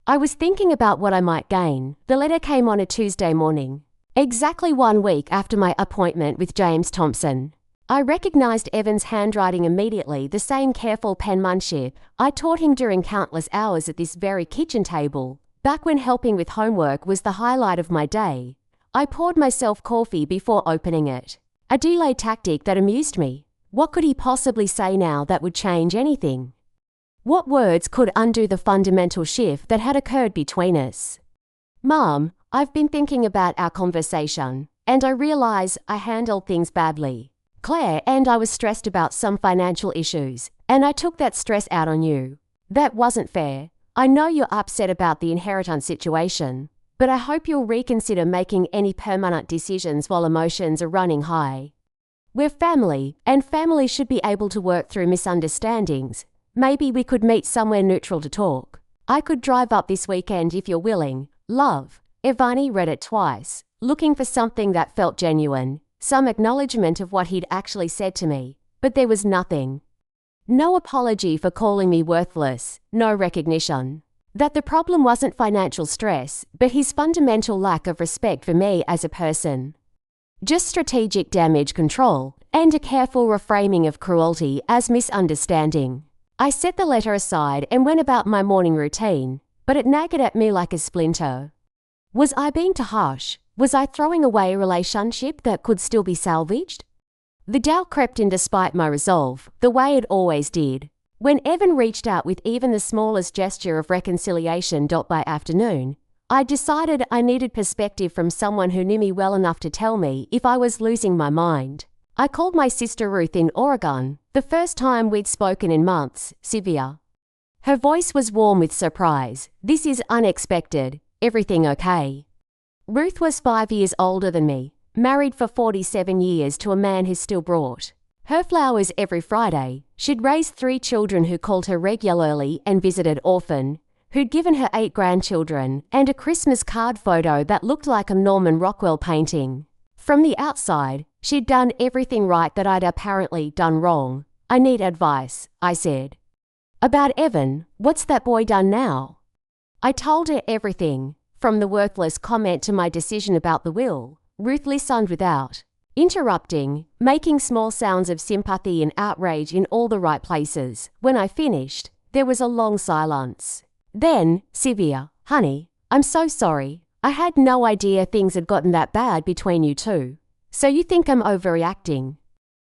I was thinking about what I might gain. The letter came on a Tuesday morning, exactly 1 week after my appointment with James Thompson. I recognized Evan's handwriting immediately, the same careful penmanship I taught him during countless hours at this very kitchen table, back when helping with homework was the highlight of my day. I poured myself coffee before opening it, a delay tactic that amused me. What could he possibly say now that would change anything? What words could undo the fundamental shift that had occurred between us? Mom, I've been thinking about our conversation, and I realize I handled things badly. Claire and I was stressed about some financial issues, and I took that stress out on you. That wasn't fair. I know you're upset about the inheritance situation, but I hope you'll reconsider making any permanent decisions while emotions are running high. We're family, and family should be able to work through misunderstandings. Maybe we could meet somewhere neutral to talk. I could drive up this weekend if you're willing. Love. Ivani read it twice, looking for something that felt genuine, some acknowledgement of what he'd actually said to me, but there was nothing. No apology for calling me worthless, no recognition that the problem wasn't financial stress, but his fundamental lack of respect for me as a person. Just strategic damage control, and a careful reframing of cruelty as misunderstanding. I set the letter aside and went about my morning routine, but it nagged at me like a splinter. Was I being too harsh? Was I throwing away a relationship that could still be salvaged? The doubt crept in despite my resolve, the way it always did. When Evan reached out with even the smallest gesture of reconciliation by afternoon, I decided I needed perspective from someone who knew me well enough to tell me if I was losing my mind. I called my sister Ruth in Oregon, the first time we'd spoken in months, Sylvia. Her voice was warm with surprise. This is unexpected. Everything okay? Ruth was 5 years older than me, married for 47 years to a man who still brought Her flowers every Friday. She'd raised 3 children who called her regularly and visited orphan, who'd given her 8 grandchildren, and a Christmas card photo that looked like a Norman Rockwell painting. From the outside, she'd done everything right that I'd apparently done wrong. I need advice, I said. About Evan, what's that boy done now? I told her everything, from the worthless comment to my decision about the will. Ruth listened without interrupting, making small sounds of sympathy and outrage in all the right places. When I finished, there was a long silence. Then, Sylvia, honey, I'm so sorry. I had no idea things had gotten that bad between you two. So you think I'm overreacting?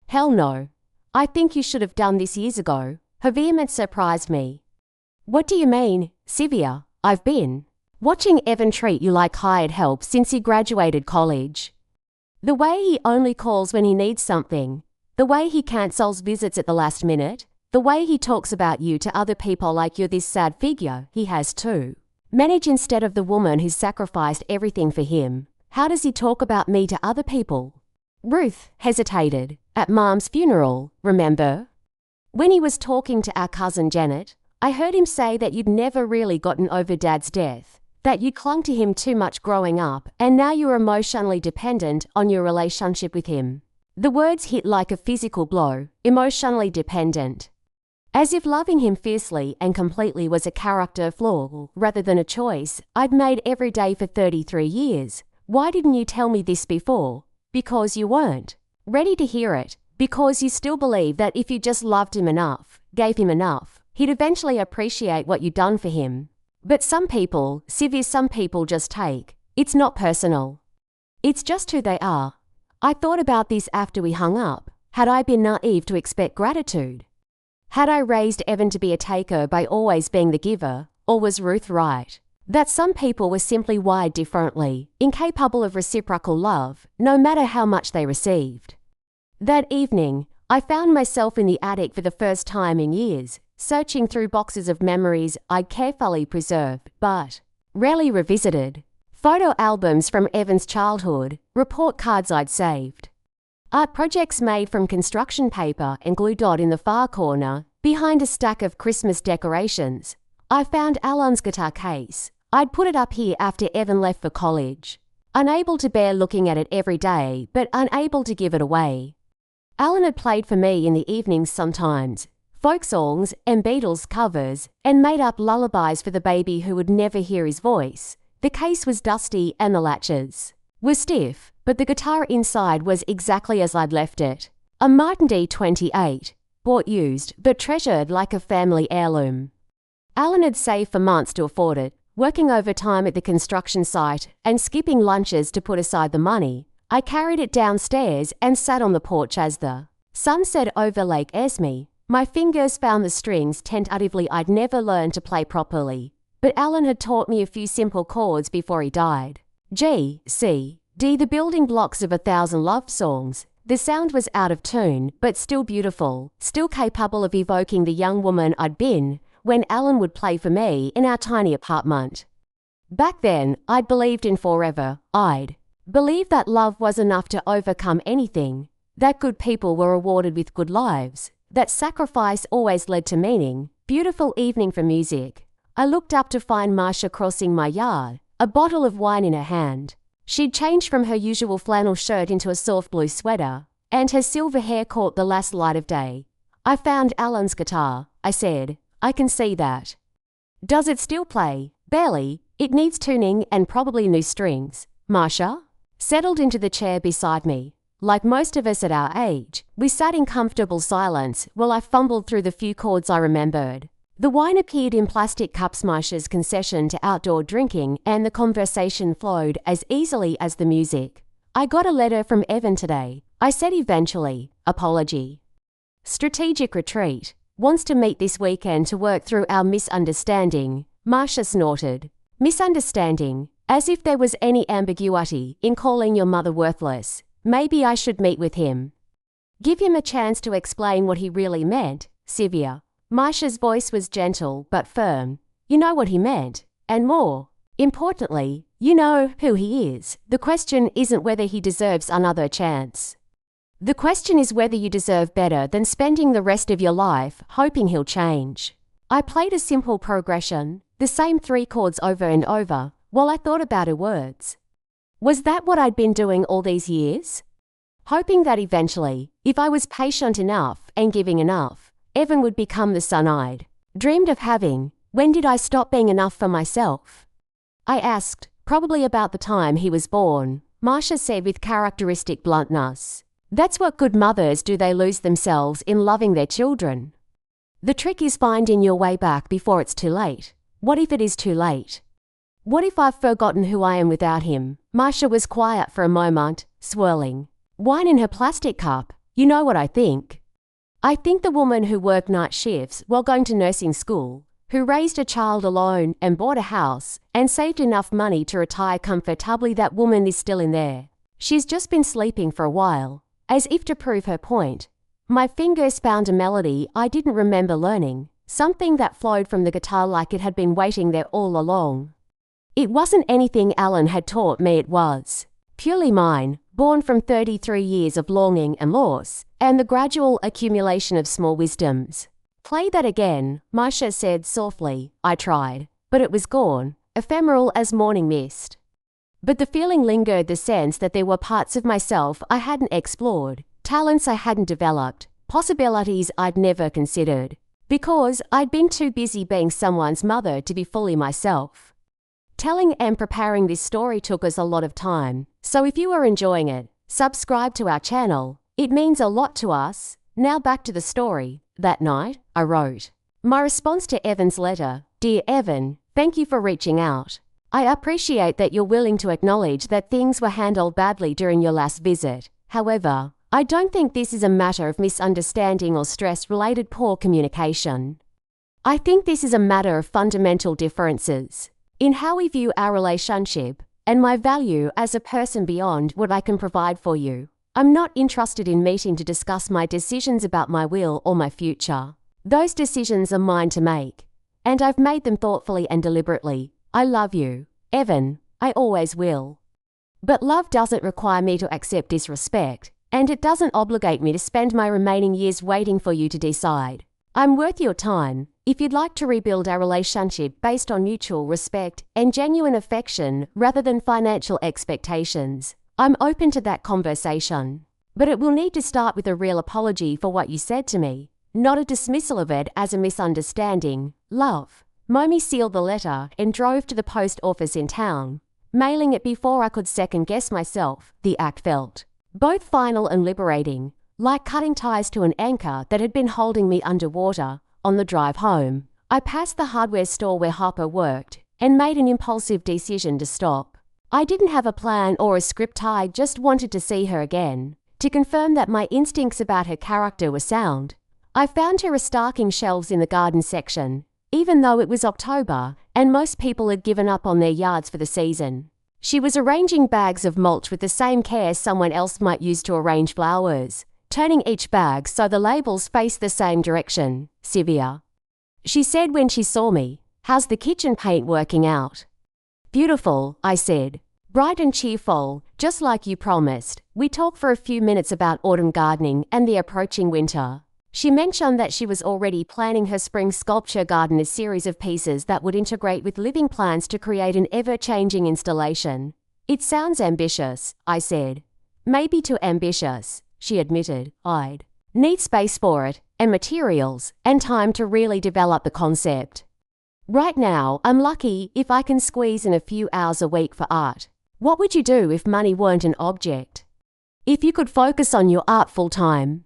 Hell no. I think you should have done this years ago. Her vehemence surprised me. What do you mean, Sylvia? I've been watching Evan treat you like hired help since he graduated college. The way he only calls when he needs something, the way he cancels visits at the last minute, the way he talks about you to other people like you're this sad figure he has to manage instead of the woman who's sacrificed everything for him. How does he talk about me to other people? Ruth hesitated. At Mom's funeral, remember? When he was talking to our cousin Janet, I heard him say that you'd never really gotten over Dad's death, that you clung to him too much growing up, and now you're emotionally dependent on your relationship with him. The words hit like a physical blow, emotionally dependent. As if loving him fiercely and completely was a character flaw rather than a choice I'd made every day for 33 years. Why didn't you tell me this before? Because you weren't ready to hear it. Because you still believe that if you just loved him enough, gave him enough, he'd eventually appreciate what you'd done for him. But some people, Sylvia, some people just take. It's not personal. It's just who they are. I thought about this after we hung up. Had I been naive to expect gratitude? Had I raised Evan to be a taker by always being the giver? Or was Ruth right? That some people were simply wired differently, incapable of reciprocal love, no matter how much they received. That evening, I found myself in the attic for the first time in years, searching through boxes of memories I'd carefully preserved, but rarely revisited. Photo albums from Evan's childhood, report cards I'd saved. Art projects made from construction paper and glue dot in the far corner, behind a stack of Christmas decorations. I found Alan's guitar case. I'd put it up here after Evan left for college. Unable to bear looking at it every day, but unable to give it away. Alan had played for me in the evenings sometimes, folk songs and Beatles covers, and made up lullabies for the baby who would never hear his voice. The case was dusty and the latches were stiff, but the guitar inside was exactly as I'd left it. A Martin D28, bought used but treasured like a family heirloom. Alan had saved for months to afford it, working overtime at the construction site and skipping lunches to put aside the money. I carried it downstairs and sat on the porch as the sun set over Lake Esme. My fingers found the strings tentatively. I'd never learned to play properly, but Alan had taught me a few simple chords before he died. G, C, D, the building blocks of 1,000 love songs. The sound was out of tune, but still beautiful, still capable of evoking the young woman I'd been when Alan would play for me in our tiny apartment. Back then, I'd believed in forever. I'd believed that love was enough to overcome anything, that good people were rewarded with good lives, that sacrifice always led to meaning. Beautiful evening for music. I looked up to find Marcia crossing my yard, a bottle of wine in her hand. She'd changed from her usual flannel shirt into a soft blue sweater, and her silver hair caught the last light of day. I found Alan's guitar, I said. I can see that. Does it still play? Barely. It needs tuning and probably new strings. Marcia settled into the chair beside me. Like most of us at our age, we sat in comfortable silence while I fumbled through the few chords I remembered. The wine appeared in plastic cups, Marcia's concession to outdoor drinking, and the conversation flowed as easily as the music. I got a letter from Evan today. I said eventually. Apology. Strategic retreat. Wants to meet this weekend to work through our misunderstanding. Marcia snorted. Misunderstanding? As if there was any ambiguity in calling your mother worthless. Maybe I should meet with him. Give him a chance to explain what he really meant, Sylvia. Marcia's voice was gentle but firm. You know what he meant, and more importantly, you know who he is. The question isn't whether he deserves another chance. The question is whether you deserve better than spending the rest of your life hoping he'll change. I played a simple progression, the same 3 chords over and over, while I thought about her words. Was that what I'd been doing all these years? Hoping that eventually, if I was patient enough and giving enough, Evan would become the son I'd dreamed of having. When did I stop being enough for myself? I asked, probably about the time he was born. Marcia said with characteristic bluntness. That's what good mothers do, they lose themselves in loving their children. The trick is finding your way back before it's too late. What if it is too late? What if I've forgotten who I am without him? Marcia was quiet for a moment, swirling wine in her plastic cup. You know what I think? I think the woman who worked night shifts while going to nursing school, who raised a child alone and bought a house and saved enough money to retire comfortably, that woman is still in there. She's just been sleeping for a while. As if to prove her point, my fingers found a melody I didn't remember learning, something that flowed from the guitar like it had been waiting there all along. It wasn't anything Alan had taught me, it was purely mine, born from 33 years of longing and loss, and the gradual accumulation of small wisdoms. Play that again, Marcia said softly. I tried, but it was gone, ephemeral as morning mist. But the feeling lingered, the sense that there were parts of myself I hadn't explored, talents I hadn't developed, possibilities I'd never considered, because I'd been too busy being someone's mother to be fully myself. Telling and preparing this story took us a lot of time, so if you are enjoying it, subscribe to our channel. It means a lot to us. Now back to the story. That night, I wrote my response to Evan's letter. Dear Evan, thank you for reaching out. I appreciate that you're willing to acknowledge that things were handled badly during your last visit. However, I don't think this is a matter of misunderstanding or stress-related poor communication. I think this is a matter of fundamental differences in how we view our relationship and my value as a person beyond what I can provide for you. I'm not interested in meeting to discuss my decisions about my will or my future. Those decisions are mine to make, and I've made them thoughtfully and deliberately. I love you, Evan. I always will. But love doesn't require me to accept disrespect, and it doesn't obligate me to spend my remaining years waiting for you to decide. I'm worth your time. If you'd like to rebuild our relationship based on mutual respect and genuine affection rather than financial expectations, I'm open to that conversation. But it will need to start with a real apology for what you said to me, not a dismissal of it as a misunderstanding. Love. Momi sealed the letter and drove to the post office in town, mailing it before I could second-guess myself. The act felt both final and liberating, like cutting ties to an anchor that had been holding me underwater. On the drive home, I passed the hardware store where Harper worked and made an impulsive decision to stop. I didn't have a plan or a script. I just wanted to see her again, to confirm that my instincts about her character were sound. I found her restocking shelves in the garden section, even though it was October and most people had given up on their yards for the season. She was arranging bags of mulch with the same care someone else might use to arrange flowers, turning each bag so the labels faced the same direction. Sylvia. She said when she saw me, "How's the kitchen paint working out?" "Beautiful," I said. "Bright and cheerful, just like you promised." We talked for a few minutes about autumn gardening and the approaching winter. She mentioned that she was already planning her spring sculpture garden, a series of pieces that would integrate with living plants to create an ever-changing installation. "It sounds ambitious," I said. "Maybe too ambitious," she admitted. "I'd need space for it, and materials, and time to really develop the concept. Right now, I'm lucky if I can squeeze in a few hours a week for art. What would you do if money weren't an object? If you could focus on your art full time?"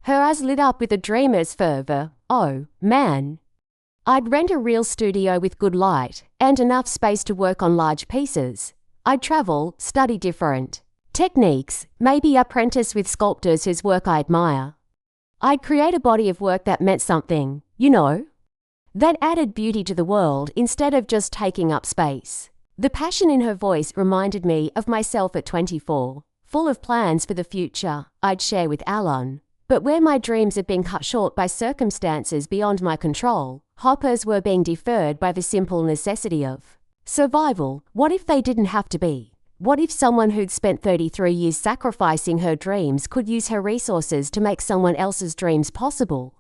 Her eyes lit up with a dreamer's fervor. "Oh, man. I'd rent a real studio with good light and enough space to work on large pieces. I'd travel, study different techniques, maybe apprentice with sculptors whose work I admire. I'd create a body of work that meant something, you know, that added beauty to the world instead of just taking up space." The passion in her voice reminded me of myself at 24, full of plans for the future I'd share with Alan. But where my dreams had been cut short by circumstances beyond my control, Hopper's were being deferred by the simple necessity of survival. What if they didn't have to be? What if someone who'd spent 33 years sacrificing her dreams could use her resources to make someone else's dreams possible?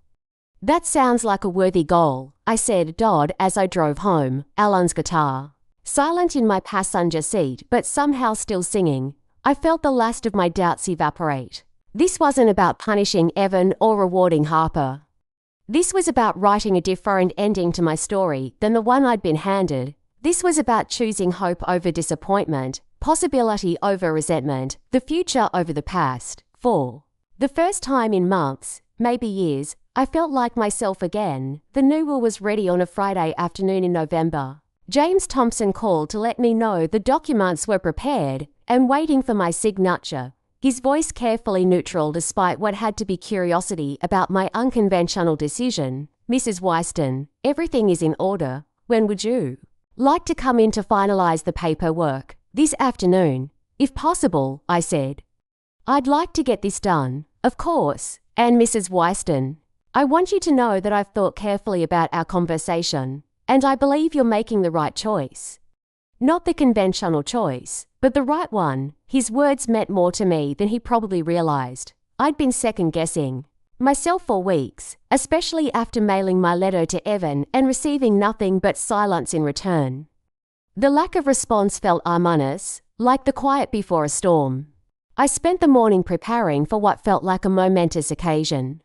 That sounds like a worthy goal, I said, Dodd, as I drove home, Alan's guitar. Silent in my passenger seat, but somehow still singing, I felt the last of my doubts evaporate. This wasn't about punishing Evan or rewarding Harper. This was about writing a different ending to my story than the one I'd been handed. This was about choosing hope over disappointment, possibility over resentment, the future over the past. For the first time in months, maybe years, I felt like myself again. The new will was ready on a Friday afternoon in November. James Thompson called to let me know the documents were prepared and waiting for my signature. His voice carefully neutral despite what had to be curiosity about my unconventional decision. Mrs. Wyston, everything is in order. When would you like to come in to finalize the paperwork? This afternoon. If possible, I said. I'd like to get this done. Of course. And Mrs. Wyston, I want you to know that I've thought carefully about our conversation, and I believe you're making the right choice. Not the conventional choice, but the right one. His words meant more to me than he probably realized. I'd been second-guessing myself for weeks, especially after mailing my letter to Evan and receiving nothing but silence in return. The lack of response felt ominous, like the quiet before a storm. I spent the morning preparing for what felt like a momentous occasion.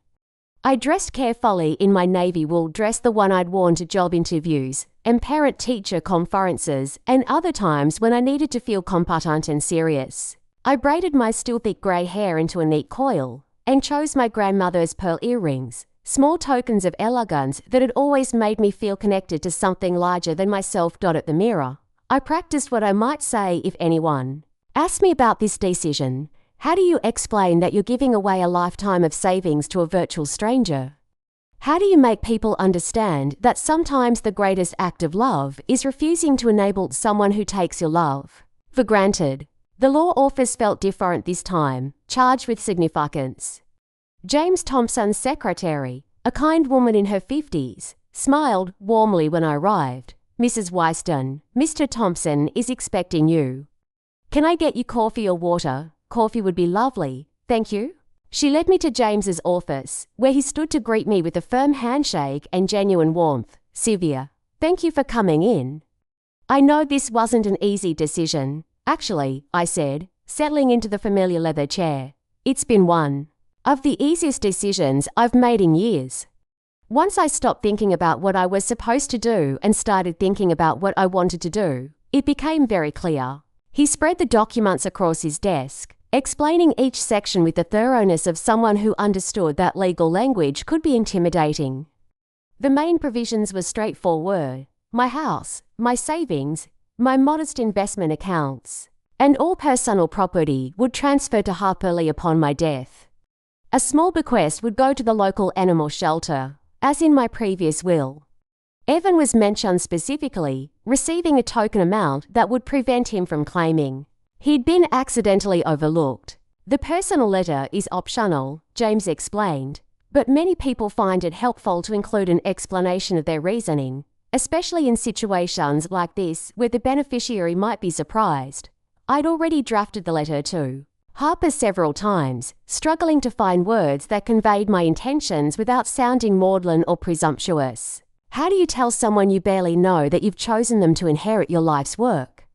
I dressed carefully in my navy wool dress, the one I'd worn to job interviews and parent-teacher conferences, and other times when I needed to feel competent and serious. I braided my still thick grey hair into a neat coil and chose my grandmother's pearl earrings, small tokens of elegance that had always made me feel connected to something larger than myself. At the mirror, I practiced what I might say if anyone asked me about this decision. How do you explain that you're giving away a lifetime of savings to a virtual stranger? How do you make people understand that sometimes the greatest act of love is refusing to enable someone who takes your love for granted? The law office felt different this time, charged with significance. James Thompson's secretary, a kind woman in her 50s, smiled warmly when I arrived. Mrs. Wyston, Mr. Thompson is expecting you. Can I get you coffee or water? Coffee would be lovely, thank you. She led me to James's office, where he stood to greet me with a firm handshake and genuine warmth. Sylvia, thank you for coming in. I know this wasn't an easy decision. Actually, I said, settling into the familiar leather chair. It's been one of the easiest decisions I've made in years. Once I stopped thinking about what I was supposed to do and started thinking about what I wanted to do, it became very clear. He spread the documents across his desk, explaining each section with the thoroughness of someone who understood that legal language could be intimidating. The main provisions were straightforward: my house, my savings, my modest investment accounts, and all personal property would transfer to Harper Lee upon my death. A small bequest would go to the local animal shelter, as in my previous will. Evan was mentioned specifically, receiving a token amount that would prevent him from claiming he'd been accidentally overlooked. The personal letter is optional, James explained, but many people find it helpful to include an explanation of their reasoning, especially in situations like this where the beneficiary might be surprised. I'd already drafted the letter to Harper several times, struggling to find words that conveyed my intentions without sounding maudlin or presumptuous. How do you tell someone you barely know that you've chosen them to inherit your life's work?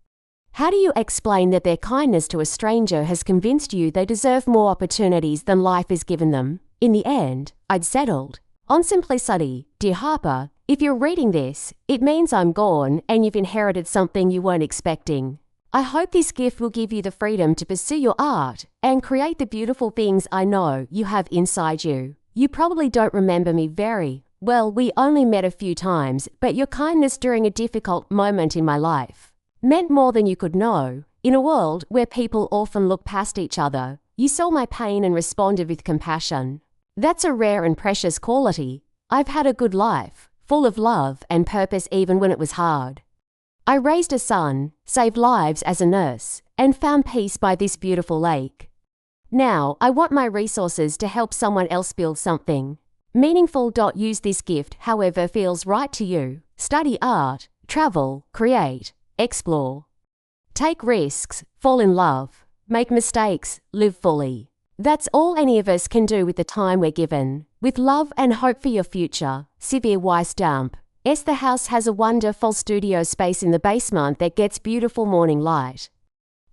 How do you explain that their kindness to a stranger has convinced you they deserve more opportunities than life has given them? In the end, I'd settled on simplicity. Dear Harper, if you're reading this, it means I'm gone and you've inherited something you weren't expecting. I hope this gift will give you the freedom to pursue your art and create the beautiful things I know you have inside you. You probably don't remember me very well. We only met a few times, but your kindness during a difficult moment in my life meant more than you could know. In a world where people often look past each other, you saw my pain and responded with compassion. That's a rare and precious quality. I've had a good life, full of love and purpose even when it was hard. I raised a son, saved lives as a nurse, and found peace by this beautiful lake. Now, I want my resources to help someone else build something meaningful. Use this gift however feels right to you. Study art, travel, create, explore. Take risks, fall in love, make mistakes, live fully. That's all any of us can do with the time we're given. With love and hope for your future, Sylvia Weiss Dump. The house has a wonderful studio space in the basement that gets beautiful morning light.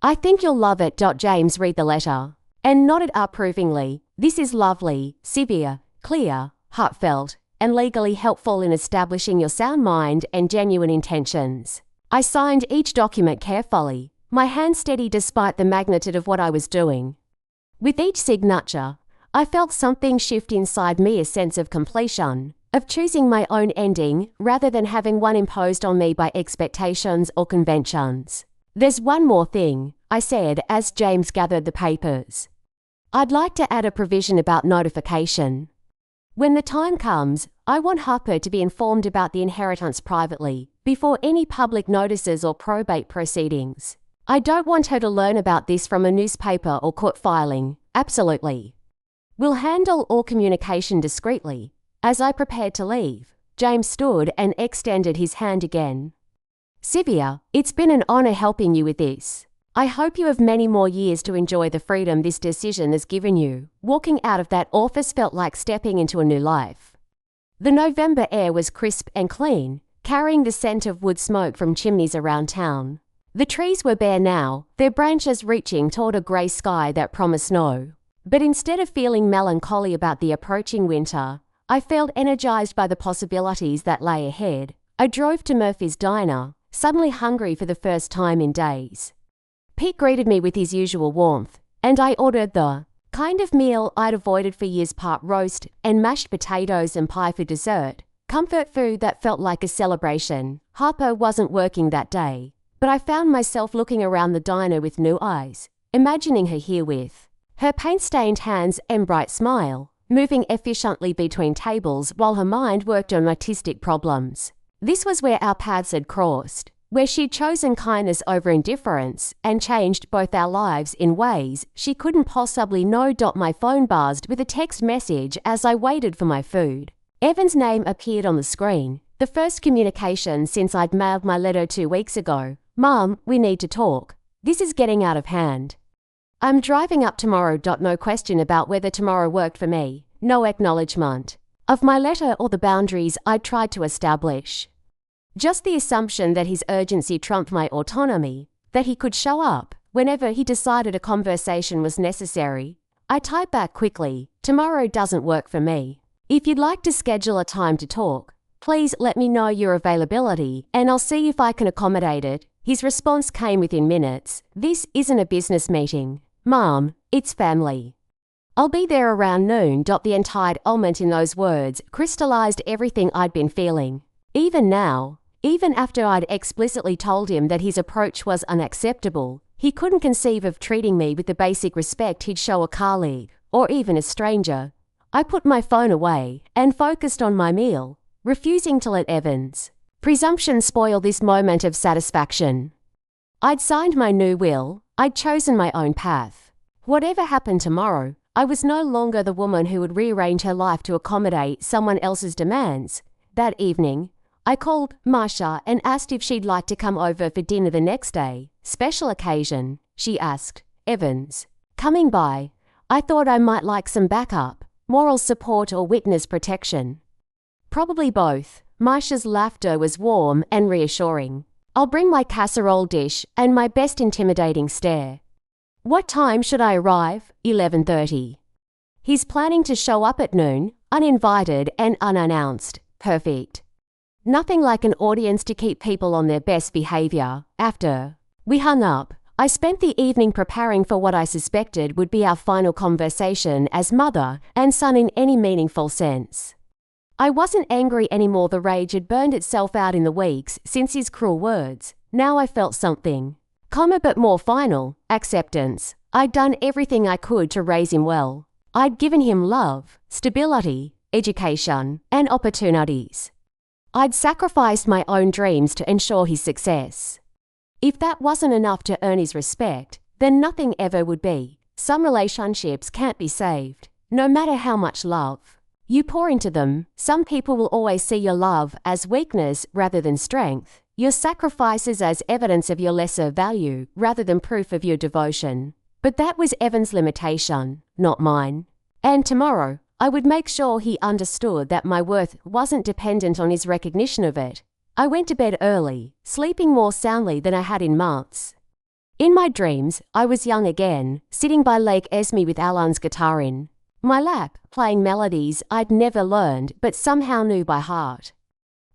I think you'll love it. James read the letter and nodded approvingly. This is lovely, Sylvia, clear, heartfelt, and legally helpful in establishing your sound mind and genuine intentions. I signed each document carefully, my hand steady despite the magnitude of what I was doing. With each signature, I felt something shift inside me, a sense of completion, of choosing my own ending rather than having one imposed on me by expectations or conventions. There's one more thing, I said as James gathered the papers. I'd like to add a provision about notification. When the time comes, I want Harper to be informed about the inheritance privately, before any public notices or probate proceedings. I don't want her to learn about this from a newspaper or court filing. Absolutely. We'll handle all communication discreetly. As I prepared to leave, James stood and extended his hand again. Sylvia, it's been an honor helping you with this. I hope you have many more years to enjoy the freedom this decision has given you. Walking out of that office felt like stepping into a new life. The November air was crisp and clean, carrying the scent of wood smoke from chimneys around town. The trees were bare now, their branches reaching toward a grey sky that promised snow. But instead of feeling melancholy about the approaching winter, I felt energized by the possibilities that lay ahead. I drove to Murphy's Diner, suddenly hungry for the first time in days. Pete greeted me with his usual warmth, and I ordered the kind of meal I'd avoided for years: pot roast and mashed potatoes and pie for dessert. Comfort food that felt like a celebration. Harper wasn't working that day, but I found myself looking around the diner with new eyes, imagining her here with her paint-stained hands and bright smile, moving efficiently between tables while her mind worked on artistic problems. This was where our paths had crossed, where she'd chosen kindness over indifference and changed both our lives in ways she couldn't possibly know. My phone buzzed with a text message as I waited for my food. Evan's name appeared on the screen, the first communication since I'd mailed my letter 2 weeks ago. Mom, we need to talk. This is getting out of hand. I'm driving up tomorrow. No question about whether tomorrow worked for me. No acknowledgement of my letter or the boundaries I'd tried to establish. Just the assumption that his urgency trumped my autonomy, that he could show up whenever he decided a conversation was necessary. I typed back quickly, tomorrow doesn't work for me. If you'd like to schedule a time to talk, please let me know your availability and I'll see if I can accommodate it. His response came within minutes. This isn't a business meeting, Mom, it's family. I'll be there around noon. The entitlement in those words crystallized everything I'd been feeling. Even now, even after I'd explicitly told him that his approach was unacceptable, he couldn't conceive of treating me with the basic respect he'd show a colleague, or even a stranger. I put my phone away and focused on my meal, refusing to let Evan's presumption spoil this moment of satisfaction. I'd signed my new will, I'd chosen my own path. Whatever happened tomorrow, I was no longer the woman who would rearrange her life to accommodate someone else's demands. That evening, I called Marcia and asked if she'd like to come over for dinner the next day. Special occasion, she asked. Evans. Coming by. I thought I might like some backup, moral support or witness protection. Probably both. Marcia's laughter was warm and reassuring. I'll bring my casserole dish and my best intimidating stare. What time should I arrive? 11:30. He's planning to show up at noon, uninvited and unannounced. Perfect. Nothing like an audience to keep people on their best behavior. After we hung up, I spent the evening preparing for what I suspected would be our final conversation as mother and son in any meaningful sense. I wasn't angry anymore. The rage had burned itself out in the weeks since his cruel words. Now I felt something calmer but more final, acceptance. I'd done everything I could to raise him well. I'd given him love, stability, education, and opportunities. I'd sacrificed my own dreams to ensure his success. If that wasn't enough to earn his respect, then nothing ever would be. Some relationships can't be saved, no matter how much love you pour into them. Some people will always see your love as weakness rather than strength. your sacrifices as evidence of your lesser value rather than proof of your devotion. But that was Evan's limitation, not mine. And tomorrow, I would make sure he understood that my worth wasn't dependent on his recognition of it. I went to bed early, sleeping more soundly than I had in months. In my dreams, I was young again, sitting by Lake Esme with Alan's guitar in my lap, playing melodies I'd never learned but somehow knew by heart.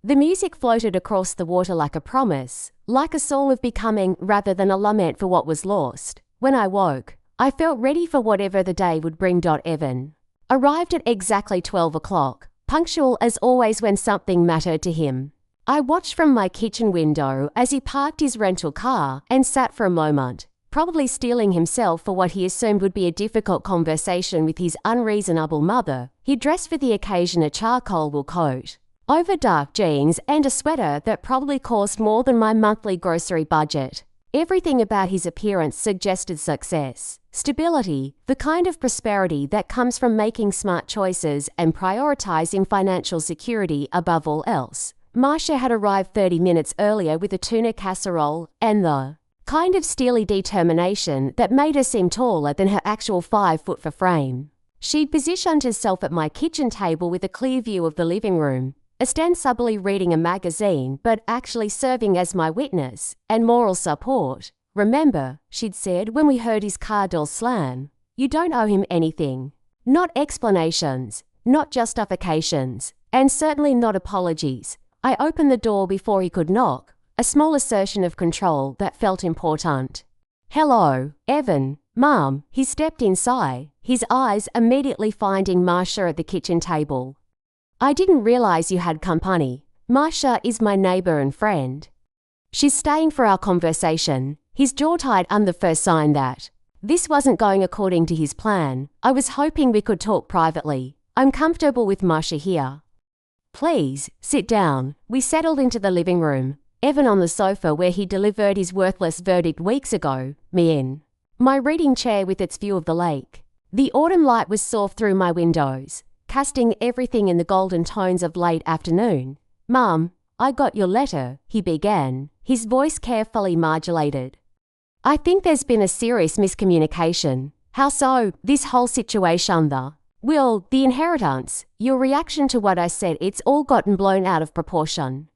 The music floated across the water like a promise, like a song of becoming rather than a lament for what was lost. When I woke, I felt ready for whatever the day would bring. Evan arrived at exactly 12 o'clock, punctual as always when something mattered to him. I watched from my kitchen window as he parked his rental car and sat for a moment, probably steeling himself for what he assumed would be a difficult conversation with his unreasonable mother. He dressed for the occasion a charcoal wool coat over dark jeans and a sweater that probably cost more than my monthly grocery budget. Everything about his appearance suggested success, stability, the kind of prosperity that comes from making smart choices and prioritizing financial security above all else. Marcia had arrived 30 minutes earlier with a tuna casserole and the kind of steely determination that made her seem taller than her actual 5-foot frame. She'd positioned herself at my kitchen table with a clear view of the living room, ostensibly reading a magazine but actually serving as my witness and moral support. "Remember," she'd said when we heard his car door slam, "you don't owe him anything. Not explanations, not justifications, and certainly not apologies." I opened the door before he could knock, a small assertion of control that felt important. "Hello, Evan, Mom." He stepped inside, his eyes immediately finding Marcia at the kitchen table. "I didn't realize you had company. Marcia is my neighbor and friend. She's staying for our conversation." His jaw tied on the first sign that this wasn't going according to his plan. "I was hoping we could talk privately. I'm comfortable with Marcia here." "Please, sit down." We settled into the living room, Evan on the sofa where he delivered his worthless verdict weeks ago, me in my reading chair with its view of the lake. The autumn light was soft through my windows, casting everything in the golden tones of late afternoon. "Mum, I got your letter," he began, his voice carefully modulated. "I think there's been a serious miscommunication." "How so?" "This whole situation, the inheritance, your reaction to what I said, it's all gotten blown out of proportion.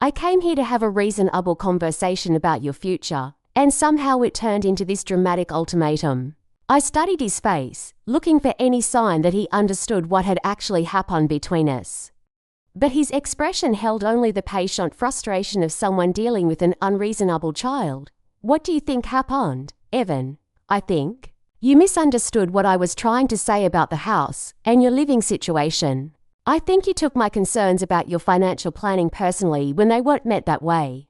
I came here to have a reasonable conversation about your future, and somehow it turned into this dramatic ultimatum." I studied his face, looking for any sign that he understood what had actually happened between us. But his expression held only the patient frustration of someone dealing with an unreasonable child. "What do you think happened, Evan?" "I think you misunderstood what I was trying to say about the house and your living situation. I think you took my concerns about your financial planning personally when they weren't meant that way.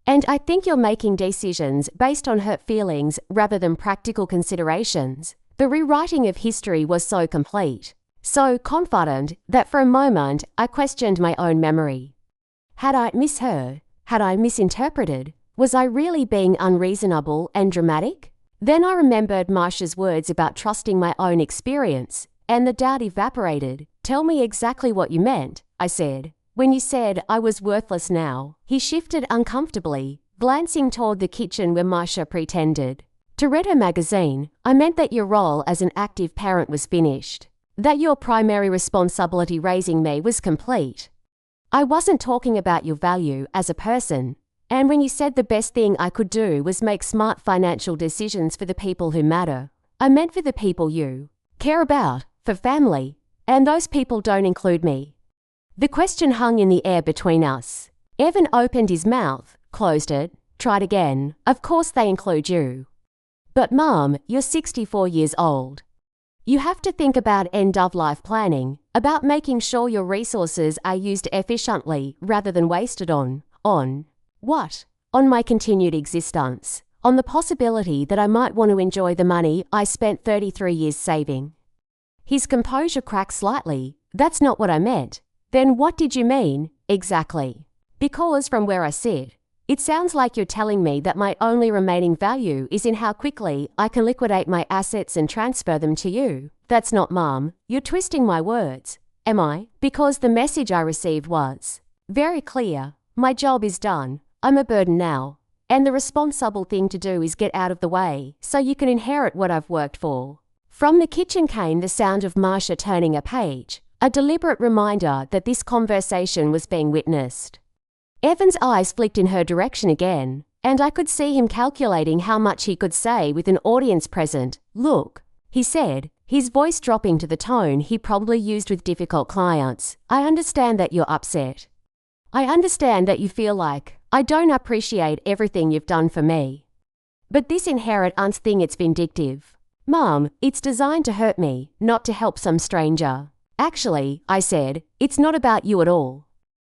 And I think you're making decisions based on hurt feelings rather than practical considerations." The rewriting of history was so complete, so confident, that for a moment I questioned my own memory. Had I misheard? Had I misinterpreted? Was I really being unreasonable and dramatic? Then I remembered Marcia's words about trusting my own experience, and the doubt evaporated. "Tell me exactly what you meant," I said. "When you said I was worthless now." He shifted uncomfortably, glancing toward the kitchen where Marcia pretended to read her magazine. "I meant that your role as an active parent was finished, that your primary responsibility raising me was complete. I wasn't talking about your value as a person. And when you said the best thing I could do was make smart financial decisions for the people who matter, I meant for the people you care about, for family, and those people don't include me." The question hung in the air between us. Evan opened his mouth, closed it, tried again. "Of course they include you. But Mom, you're 64 years old. You have to think about end-of-life planning, about making sure your resources are used efficiently rather than wasted on what? On my continued existence, on the possibility that I might want to enjoy the money I spent 33 years saving." His composure cracked slightly. "That's not what I meant." "Then what did you mean, exactly?" "Because from where I sit, it sounds like you're telling me that my only remaining value is in how quickly I can liquidate my assets and transfer them to you." "That's not, Mum. You're twisting my words." "Am I?" "Because the message I received was very clear. My job is done. I'm a burden now. And the responsible thing to do is get out of the way so you can inherit what I've worked for. From the kitchen came the sound of Marcia turning a page, a deliberate reminder that this conversation was being witnessed. Evan's eyes flicked in her direction again, and I could see him calculating how much he could say with an audience present. "Look," he said, his voice dropping to the tone he probably used with difficult clients. "I understand that you're upset. I understand that you feel like I don't appreciate everything you've done for me. But this inheritance thing, it's vindictive. Mom, it's designed to hurt me, not to help some stranger." "Actually," I said, "it's not about you at all.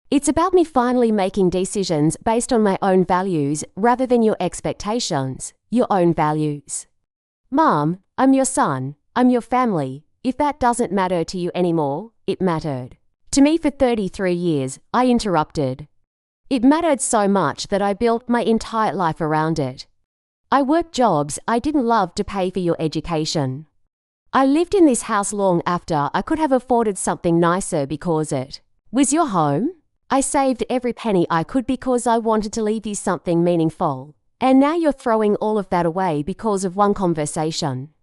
It's about me finally making decisions based on my own values rather than your expectations, your own values. Mom, I'm your son, I'm your family. If that doesn't matter to you anymore, it mattered to me for 33 years," I interrupted. "It mattered so much that I built my entire life around it. I worked jobs I didn't love to pay for your education. I lived in this house long after I could have afforded something nicer because it was your home. I saved every penny I could because I wanted to leave you something meaningful. And now you're throwing all of that away because of one conversation."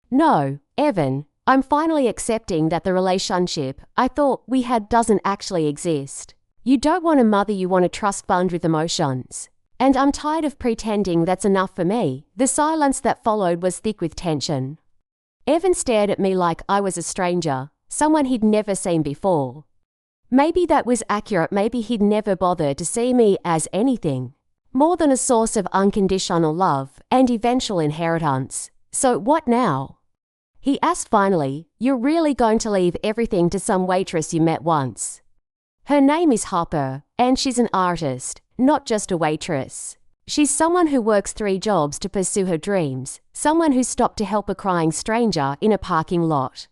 "No, Evan, I'm finally accepting that the relationship I thought we had doesn't actually exist. You don't want a mother, you want a trust fund with emotions. And I'm tired of pretending that's enough for me." The silence that followed was thick with tension. Evan stared at me like I was a stranger, someone he'd never seen before. Maybe that was accurate, maybe he'd never bothered to see me as anything more than a source of unconditional love and eventual inheritance. "So what now?" he asked finally. "You're really going to leave everything to some waitress you met once? Her name is Hopper, and she's an artist, not just a waitress. She's someone who works 3 jobs to pursue her dreams, someone who stopped to help a crying stranger in a parking lot.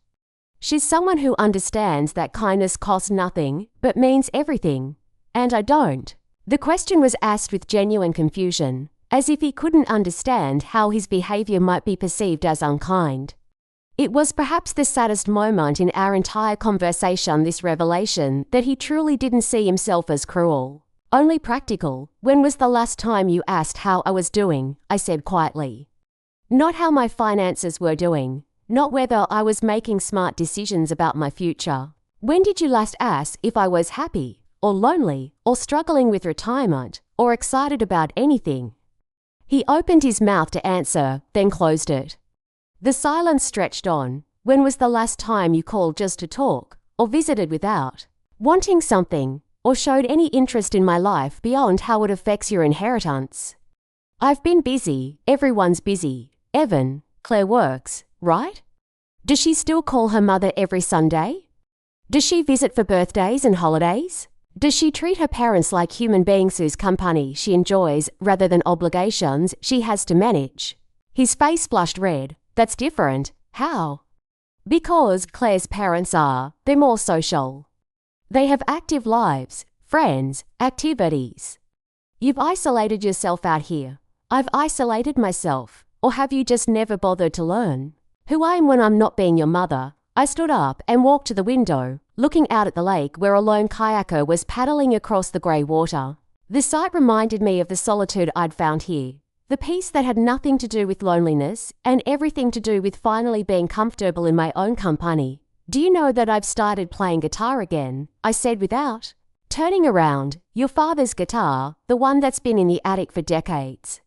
She's someone who understands that kindness costs nothing, but means everything. And I don't." The question was asked with genuine confusion, as if he couldn't understand how his behavior might be perceived as unkind. It was perhaps the saddest moment in our entire conversation, this revelation that he truly didn't see himself as cruel, only practical. "When was the last time you asked how I was doing?" I said quietly. "Not how my finances were doing, not whether I was making smart decisions about my future. When did you last ask if I was happy, or lonely, or struggling with retirement, or excited about anything?" He opened his mouth to answer, then closed it. The silence stretched on. "When was the last time you called just to talk, or visited without wanting something, or showed any interest in my life beyond how it affects your inheritance?" "I've been busy. Everyone's busy. Evan, Claire works, right? Does she still call her mother every Sunday? Does she visit for birthdays and holidays? Does she treat her parents like human beings whose company she enjoys rather than obligations she has to manage?" His face flushed red. "That's different. How?" "Because Claire's parents they're more social. They have active lives, friends, activities. You've isolated yourself out here. I've isolated myself. Or have you just never bothered to learn who I am when I'm not being your mother?" I stood up and walked to the window, looking out at the lake where a lone kayaker was paddling across the grey water. The sight reminded me of the solitude I'd found here. The peace that had nothing to do with loneliness and everything to do with finally being comfortable in my own company. "Do you know that I've started playing guitar again?" I said without turning around. "Your father's guitar, the one that's been in the attic for decades.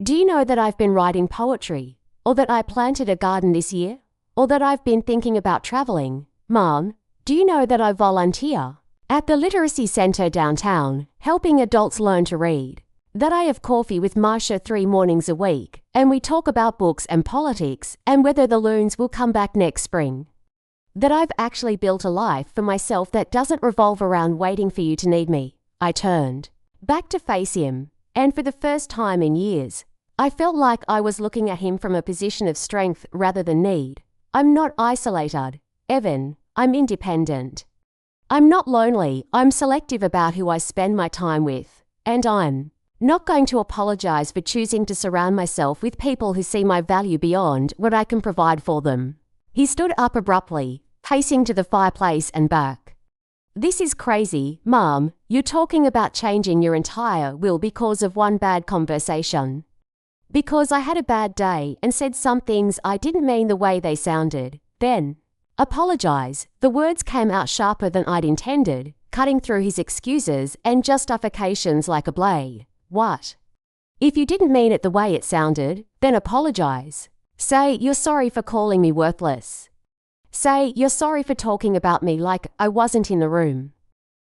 Do you know that I've been writing poetry? Or that I planted a garden this year? Or that I've been thinking about traveling? Mom, do you know that I volunteer at the literacy center downtown, helping adults learn to read? That I have coffee with Marcia 3 mornings a week, and we talk about books and politics and whether the loons will come back next spring? That I've actually built a life for myself that doesn't revolve around waiting for you to need me." I turned back to face him, and for the first time in years, I felt like I was looking at him from a position of strength rather than need. "I'm not isolated, Evan. I'm independent. I'm not lonely. I'm selective about who I spend my time with. And I'm not going to apologize for choosing to surround myself with people who see my value beyond what I can provide for them." He stood up abruptly, pacing to the fireplace and back. This is crazy, Mom. You're talking about changing your entire will because of one bad conversation. Because I had a bad day and said some things I didn't mean the way they sounded. Then, apologize. The words came out sharper than I'd intended, cutting through his excuses and justifications like a blade. What? If you didn't mean it the way it sounded, then apologize. Say you're sorry for calling me worthless. Say you're sorry for talking about me like I wasn't in the room.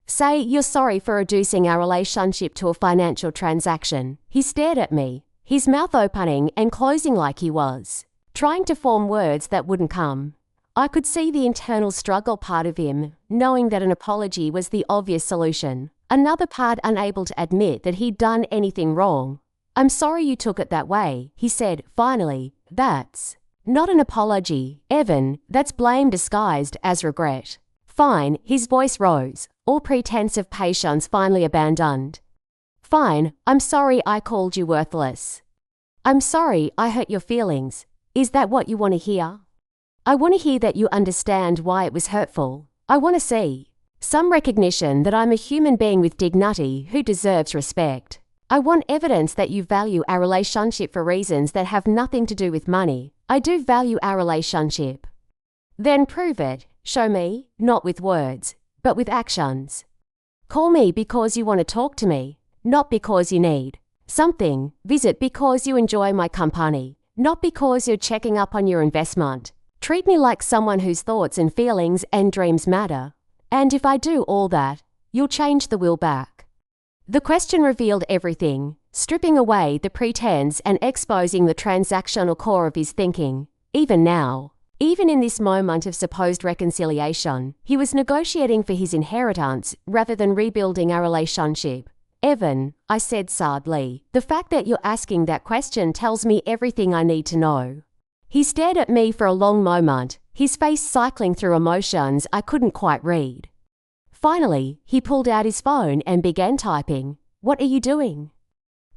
Say you're sorry for reducing our relationship to a financial transaction. He stared at me, his mouth opening and closing like he was trying to form words that wouldn't come. I could see the internal struggle part of him, knowing that an apology was the obvious solution. Another part unable to admit that he'd done anything wrong. I'm sorry you took it that way, he said, finally. That's not an apology, Evan. That's blame disguised as regret. Fine, his voice rose, all pretense of patience finally abandoned. Fine, I'm sorry I called you worthless. I'm sorry I hurt your feelings. Is that what you want to hear? I want to hear that you understand why it was hurtful. I want to see some recognition that I'm a human being with dignity who deserves respect. I want evidence that you value our relationship for reasons that have nothing to do with money. I do value our relationship. Then prove it. Show me, not with words, but with actions. Call me because you want to talk to me, not because you need something. Visit because you enjoy my company, not because you're checking up on your investment. Treat me like someone whose thoughts and feelings and dreams matter. And if I do all that, you'll change the will back. The question revealed everything, stripping away the pretense and exposing the transactional core of his thinking. Even now, even in this moment of supposed reconciliation, he was negotiating for his inheritance rather than rebuilding our relationship. Evan, I said sadly, the fact that you're asking that question tells me everything I need to know. He stared at me for a long moment, his face cycling through emotions I couldn't quite read. Finally, he pulled out his phone and began typing. What are you doing?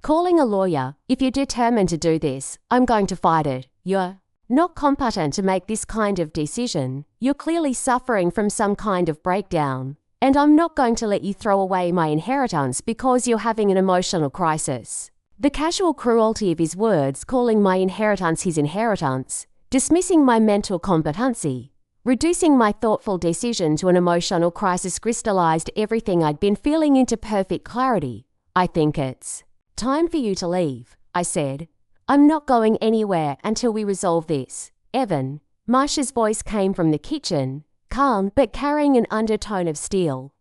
Calling a lawyer. If you're determined to do this, I'm going to fight it. You're not competent to make this kind of decision. You're clearly suffering from some kind of breakdown. And I'm not going to let you throw away my inheritance because you're having an emotional crisis. The casual cruelty of his words, calling my inheritance his inheritance, dismissing my mental competency, reducing my thoughtful decision to an emotional crisis crystallized everything I'd been feeling into perfect clarity. I think it's time for you to leave, I said. I'm not going anywhere until we resolve this. Evan, Marsha's voice came from the kitchen, calm but carrying an undertone of steel.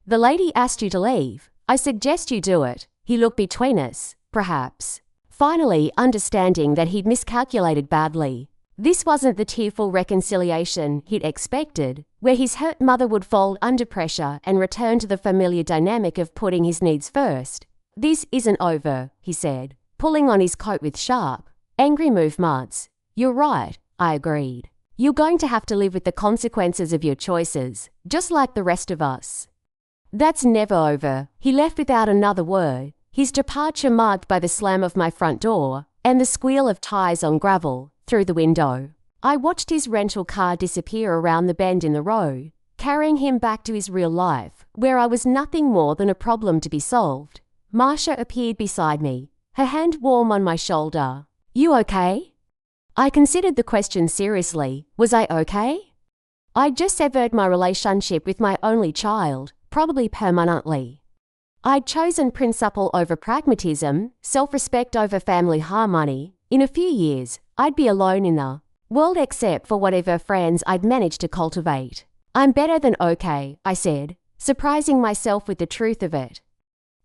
The lady asked you to leave. I suggest you do it. He looked between us, perhaps. Finally, understanding that he'd miscalculated badly. This wasn't the tearful reconciliation he'd expected, where his hurt mother would fold under pressure and return to the familiar dynamic of putting his needs first. This isn't over, he said, pulling on his coat with sharp, angry movements. You're right, I agreed. You're going to have to live with the consequences of your choices, just like the rest of us. That's never over. He left without another word, his departure marked by the slam of my front door and the squeal of tires on gravel through the window. I watched his rental car disappear around the bend in the road, carrying him back to his real life, where I was nothing more than a problem to be solved. Marsha appeared beside me, her hand warm on my shoulder. You okay? I considered the question seriously. Was I okay? I'd just severed my relationship with my only child, probably permanently. I'd chosen principle over pragmatism, self-respect over family harmony. In a few years, I'd be alone in the world except for whatever friends I'd managed to cultivate. I'm better than okay, I said, surprising myself with the truth of it.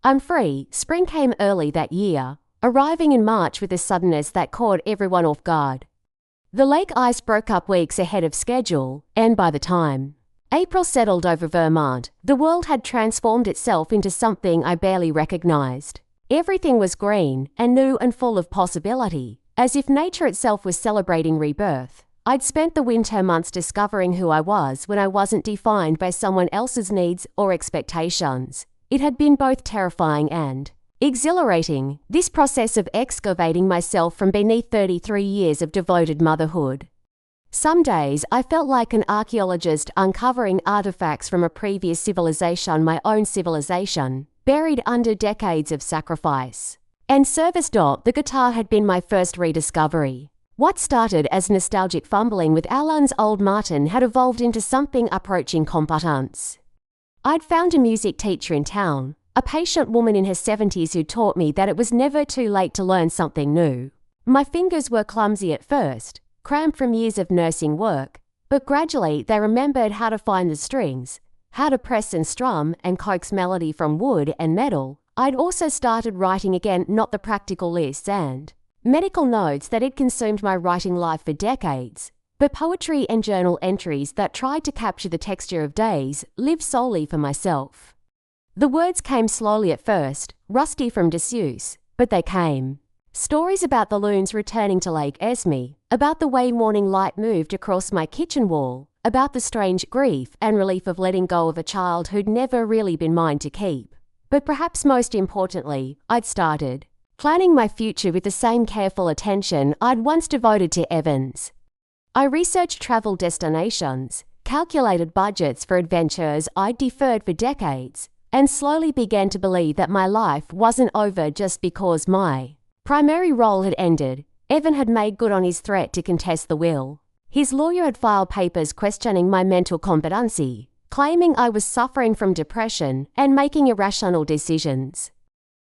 I'm free. Spring came early that year, arriving in March with a suddenness that caught everyone off guard. The lake ice broke up weeks ahead of schedule, and by the time April settled over Vermont, the world had transformed itself into something I barely recognized. Everything was green and new and full of possibility, as if nature itself was celebrating rebirth. I'd spent the winter months discovering who I was when I wasn't defined by someone else's needs or expectations. It had been both terrifying and exhilarating, this process of excavating myself from beneath 33 years of devoted motherhood. Some days I felt like an archaeologist uncovering artifacts from a previous civilization, my own civilization, buried under decades of sacrifice. And Service Dot, the guitar, had been my first rediscovery. What started as nostalgic fumbling with Alan's old Martin had evolved into something approaching competence. I'd found a music teacher in town, a patient woman in her 70s who taught me that it was never too late to learn something new. My fingers were clumsy at first, cramped from years of nursing work, but gradually they remembered how to find the strings, how to press and strum and coax melody from wood and metal. I'd also started writing again, not the practical lists and medical notes that had consumed my writing life for decades, but poetry and journal entries that tried to capture the texture of days lived solely for myself. The words came slowly at first, rusty from disuse, but they came. Stories about the loons returning to Lake Esme, about the way morning light moved across my kitchen wall, about the strange grief and relief of letting go of a child who'd never really been mine to keep. But perhaps most importantly, I'd started planning my future with the same careful attention I'd once devoted to Evans. I researched travel destinations, calculated budgets for adventures I'd deferred for decades, and slowly began to believe that my life wasn't over just because my primary role had ended. Evan had made good on his threat to contest the will. His lawyer had filed papers questioning my mental competency, claiming I was suffering from depression and making irrational decisions.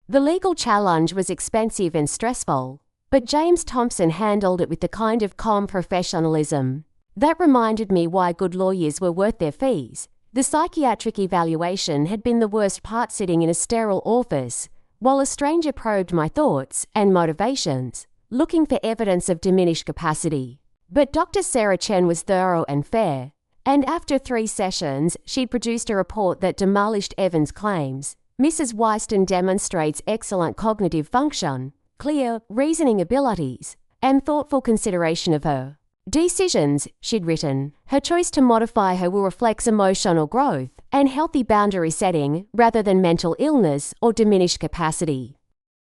The legal challenge was expensive and stressful, but James Thompson handled it with the kind of calm professionalism that reminded me why good lawyers were worth their fees. The psychiatric evaluation had been the worst part, sitting in a sterile office, while a stranger probed my thoughts and motivations, looking for evidence of diminished capacity. But Dr. Sarah Chen was thorough and fair, and after 3 sessions, she'd produced a report that demolished Evans' claims. Mrs. Wyston demonstrates excellent cognitive function, clear reasoning abilities, and thoughtful consideration of her decisions, she'd written. Her choice to modify her will reflect emotional growth and healthy boundary setting rather than mental illness or diminished capacity.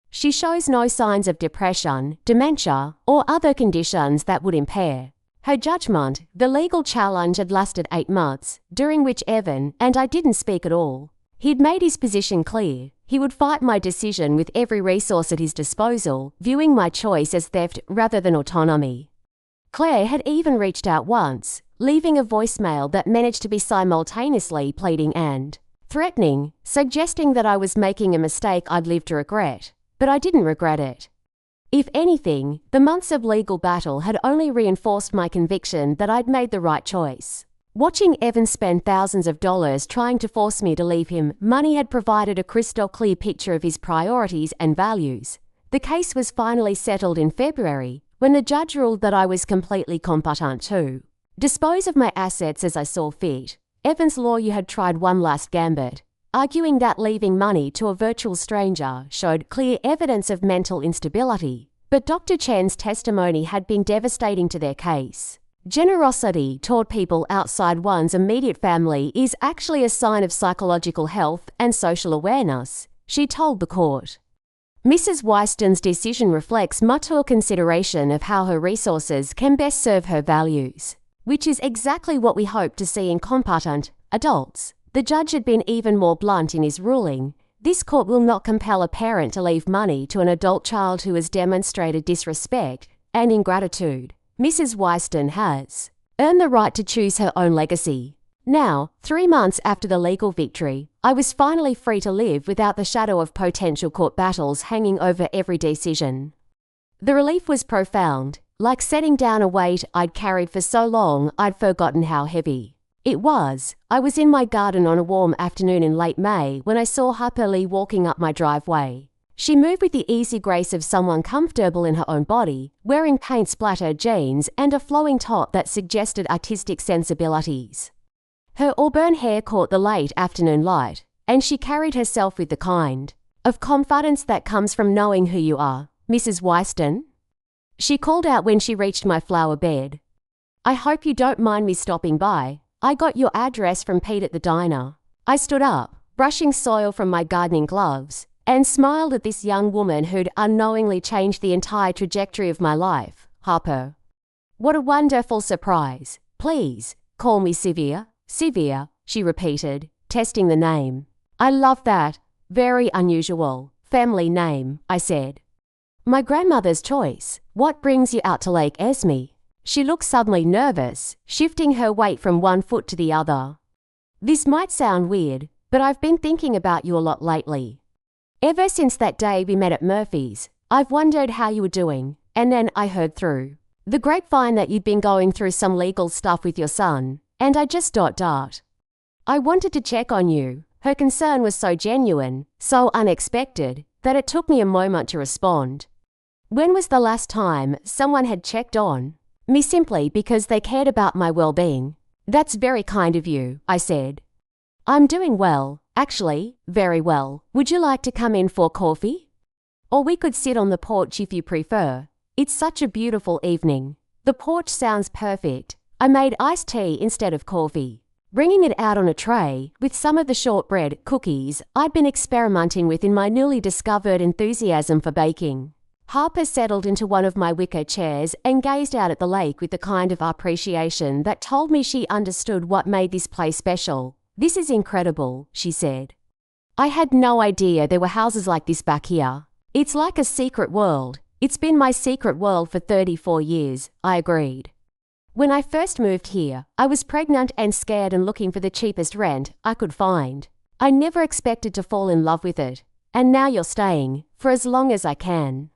She shows no signs of depression, dementia, or other conditions that would impair her judgment. The legal challenge had lasted 8 months, during which Evan and I didn't speak at all. He'd made his position clear. He would fight my decision with every resource at his disposal, viewing my choice as theft rather than autonomy. Claire had even reached out once, leaving a voicemail that managed to be simultaneously pleading and threatening, suggesting that I was making a mistake I'd lived to regret. But I didn't regret it. If anything, the months of legal battle had only reinforced my conviction that I'd made the right choice. Watching Evan spend thousands of dollars trying to force me to leave him, money had provided a crystal clear picture of his priorities and values. The case was finally settled in February, when the judge ruled that I was completely competent to dispose of my assets as I saw fit. Evan's lawyer had tried one last gambit, arguing that leaving money to a virtual stranger showed clear evidence of mental instability. But Dr. Chen's testimony had been devastating to their case. Generosity toward people outside one's immediate family is actually a sign of psychological health and social awareness, she told the court. Mrs. Wyston's decision reflects mature consideration of how her resources can best serve her values, which is exactly what we hope to see in competent adults. The judge had been even more blunt in his ruling. This court will not compel a parent to leave money to an adult child who has demonstrated disrespect and ingratitude. Mrs. Wyston has earned the right to choose her own legacy. Now, 3 months after the legal victory, I was finally free to live without the shadow of potential court battles hanging over every decision. The relief was profound, like setting down a weight I'd carried for so long I'd forgotten how heavy it was. I was in my garden on a warm afternoon in late May when I saw Harper Lee walking up my driveway. She moved with the easy grace of someone comfortable in her own body, wearing paint-splattered jeans and a flowing top that suggested artistic sensibilities. Her auburn hair caught the late afternoon light, and she carried herself with the kind of confidence that comes from knowing who you are. "Mrs. Wyston?" she called out when she reached my flower bed. "I hope you don't mind me stopping by. I got your address from Pete at the diner." I stood up, brushing soil from my gardening gloves, and smiled at this young woman who'd unknowingly changed the entire trajectory of my life. "Harper, What a wonderful surprise. Please, call me Sylvia. Sylvia, she repeated, testing the name. I love that. Very unusual. Family name, I said. My grandmother's choice. What brings you out to Lake Esme? She looked suddenly nervous, shifting her weight from one foot to the other. This might sound weird, but I've been thinking about you a lot lately. Ever since that day we met at Murphy's, I've wondered how you were doing, and then I heard through the grapevine that you'd been going through some legal stuff with your son, and I just ... I wanted to check on you. Her concern was so genuine, so unexpected, that it took me a moment to respond. When was the last time someone had checked on me simply because they cared about my well-being? That's very kind of you, I said. I'm doing well, actually, very well. Would you like to come in for coffee? Or we could sit on the porch if you prefer. It's such a beautiful evening. The porch sounds perfect. I made iced tea instead of coffee. Bringing it out on a tray with some of the shortbread cookies I'd been experimenting with in my newly discovered enthusiasm for baking. Harper settled into one of my wicker chairs and gazed out at the lake with the kind of appreciation that told me she understood what made this place special. This is incredible, she said. I had no idea there were houses like this back here. It's like a secret world. It's been my secret world for 34 years, I agreed. When I first moved here, I was pregnant and scared and looking for the cheapest rent I could find. I never expected to fall in love with it. And now you're staying, for as long as I can.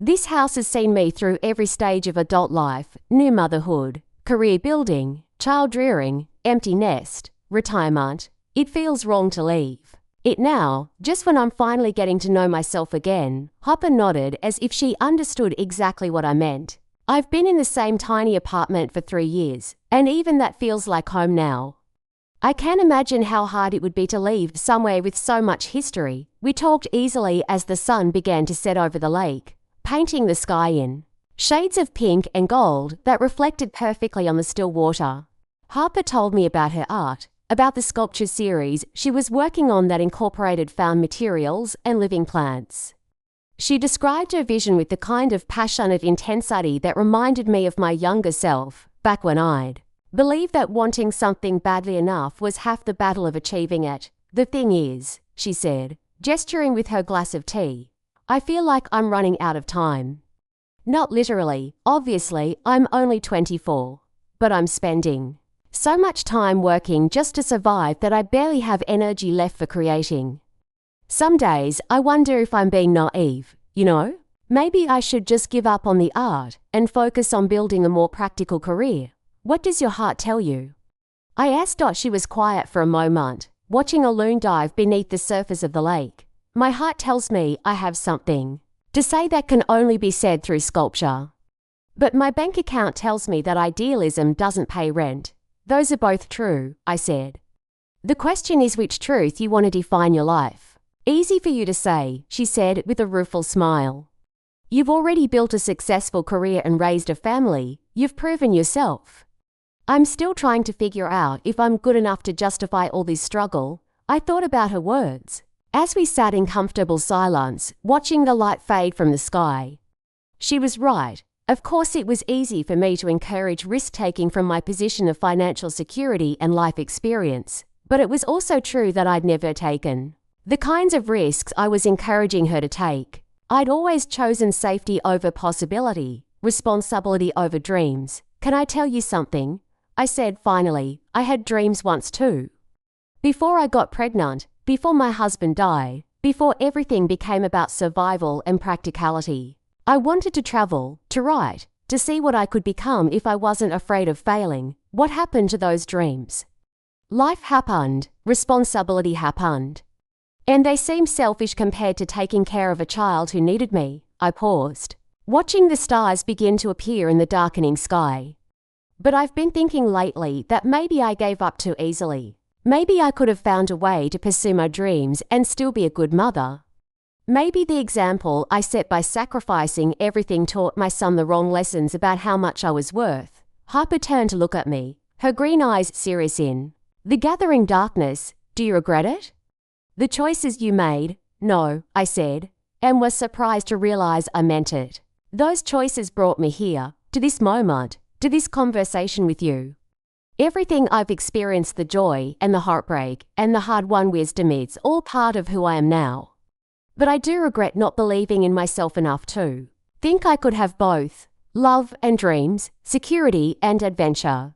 This house has seen me through every stage of adult life, new motherhood, career building, child rearing, empty nest, retirement. It feels wrong to leave it now, just when I'm finally getting to know myself again. Hopper nodded as if she understood exactly what I meant. I've been in the same tiny apartment for 3 years, and even that feels like home now. I can't imagine how hard it would be to leave somewhere with so much history. We talked easily as the sun began to set over the lake, painting the sky in shades of pink and gold that reflected perfectly on the still water. Harper told me about her art, about the sculpture series she was working on that incorporated found materials and living plants. She described her vision with the kind of passionate intensity that reminded me of my younger self, back when I'd believed that wanting something badly enough was half the battle of achieving it. The thing is, she said, gesturing with her glass of tea, I feel like I'm running out of time. Not literally, obviously, I'm only 24, but I'm spending so much time working just to survive that I barely have energy left for creating. Some days I wonder if I'm being naive, you know? Maybe I should just give up on the art and focus on building a more practical career. What does your heart tell you? I asked. She was quiet for a moment, watching a loon dive beneath the surface of the lake. My heart tells me I have something to say that can only be said through sculpture. But my bank account tells me that idealism doesn't pay rent. Those are both true, I said. The question is which truth you want to define your life. Easy for you to say, she said with a rueful smile. You've already built a successful career and raised a family. You've proven yourself. I'm still trying to figure out if I'm good enough to justify all this struggle. I thought about her words as we sat in comfortable silence, watching the light fade from the sky. She was right. Of course, it was easy for me to encourage risk-taking from my position of financial security and life experience, but it was also true that I'd never taken the kinds of risks I was encouraging her to take. I'd always chosen safety over possibility, responsibility over dreams. Can I tell you something? I said finally. I had dreams once too. Before I got pregnant, before my husband died, before everything became about survival and practicality. I wanted to travel, to write, to see what I could become if I wasn't afraid of failing. What happened to those dreams? Life happened, responsibility happened. And they seemed selfish compared to taking care of a child who needed me. I paused, watching the stars begin to appear in the darkening sky. But I've been thinking lately that maybe I gave up too easily. Maybe I could have found a way to pursue my dreams and still be a good mother. Maybe the example I set by sacrificing everything taught my son the wrong lessons about how much I was worth. Harper turned to look at me, her green eyes serious in the gathering darkness. Do you regret it? The choices you made? No, I said, and was surprised to realize I meant it. Those choices brought me here, to this moment, to this conversation with you. Everything I've experienced, the joy and the heartbreak and the hard-won wisdom, it's all part of who I am now. But I do regret not believing in myself enough to think I could have both love and dreams, security and adventure.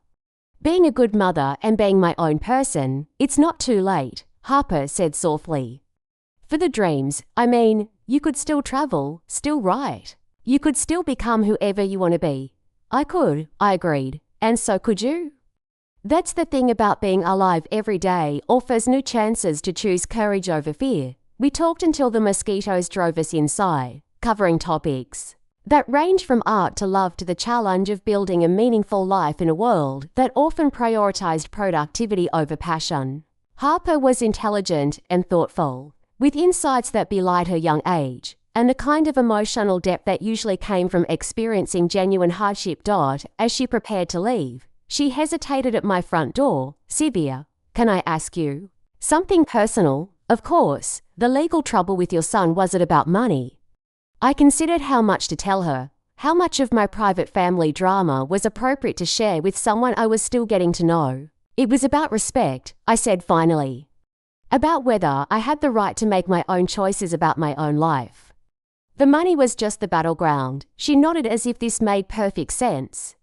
Being a good mother and being my own person, it's not too late, Harper said softly. For the dreams, I mean, you could still travel, still write. You could still become whoever you want to be. I could, I agreed. And so could you? That's the thing about being alive every day offers new chances to choose courage over fear. We talked until the mosquitoes drove us inside, covering topics that range from art to love to the challenge of building a meaningful life in a world that often prioritized productivity over passion. Harper was intelligent and thoughtful, with insights that belied her young age, and the kind of emotional depth that usually came from experiencing genuine hardship. As she prepared to leave, she hesitated at my front door. Sylvia, can I ask you something personal? Of course. The legal trouble with your son, was it about money? I considered how much to tell her, how much of my private family drama was appropriate to share with someone I was still getting to know. It was about respect, I said finally. About whether I had the right to make my own choices about my own life. The money was just the battleground. She nodded as if this made perfect sense.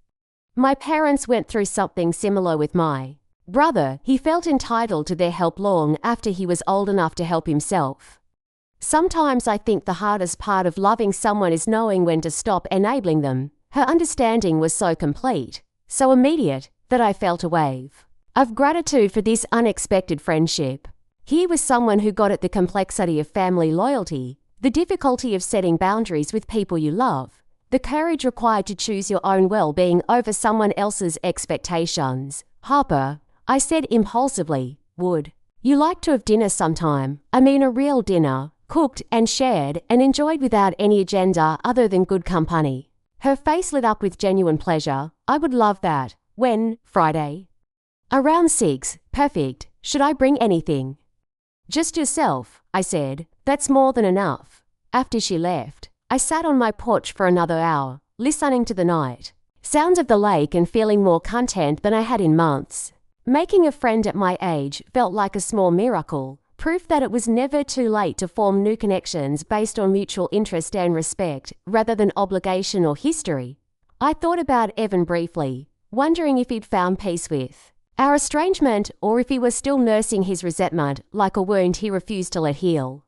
My parents went through something similar with my brother. He felt entitled to their help long after he was old enough to help himself. Sometimes I think the hardest part of loving someone is knowing when to stop enabling them. Her understanding was so complete, so immediate, that I felt a wave of gratitude for this unexpected friendship. Here was someone who got at the complexity of family loyalty, the difficulty of setting boundaries with people you love, the courage required to choose your own well-being over someone else's expectations. Harper, I said impulsively, would you like to have dinner sometime? I mean a real dinner, cooked and shared and enjoyed without any agenda other than good company. Her face lit up with genuine pleasure. I would love that. When? Friday? Around 6. Perfect. Should I bring anything? Just yourself, I said. That's more than enough. After she left, I sat on my porch for another hour, listening to the night sounds of the lake and feeling more content than I had in months. Making a friend at my age felt like a small miracle, proof that it was never too late to form new connections based on mutual interest and respect, rather than obligation or history. I thought about Evan briefly, wondering if he'd found peace with our estrangement or if he was still nursing his resentment like a wound he refused to let heal.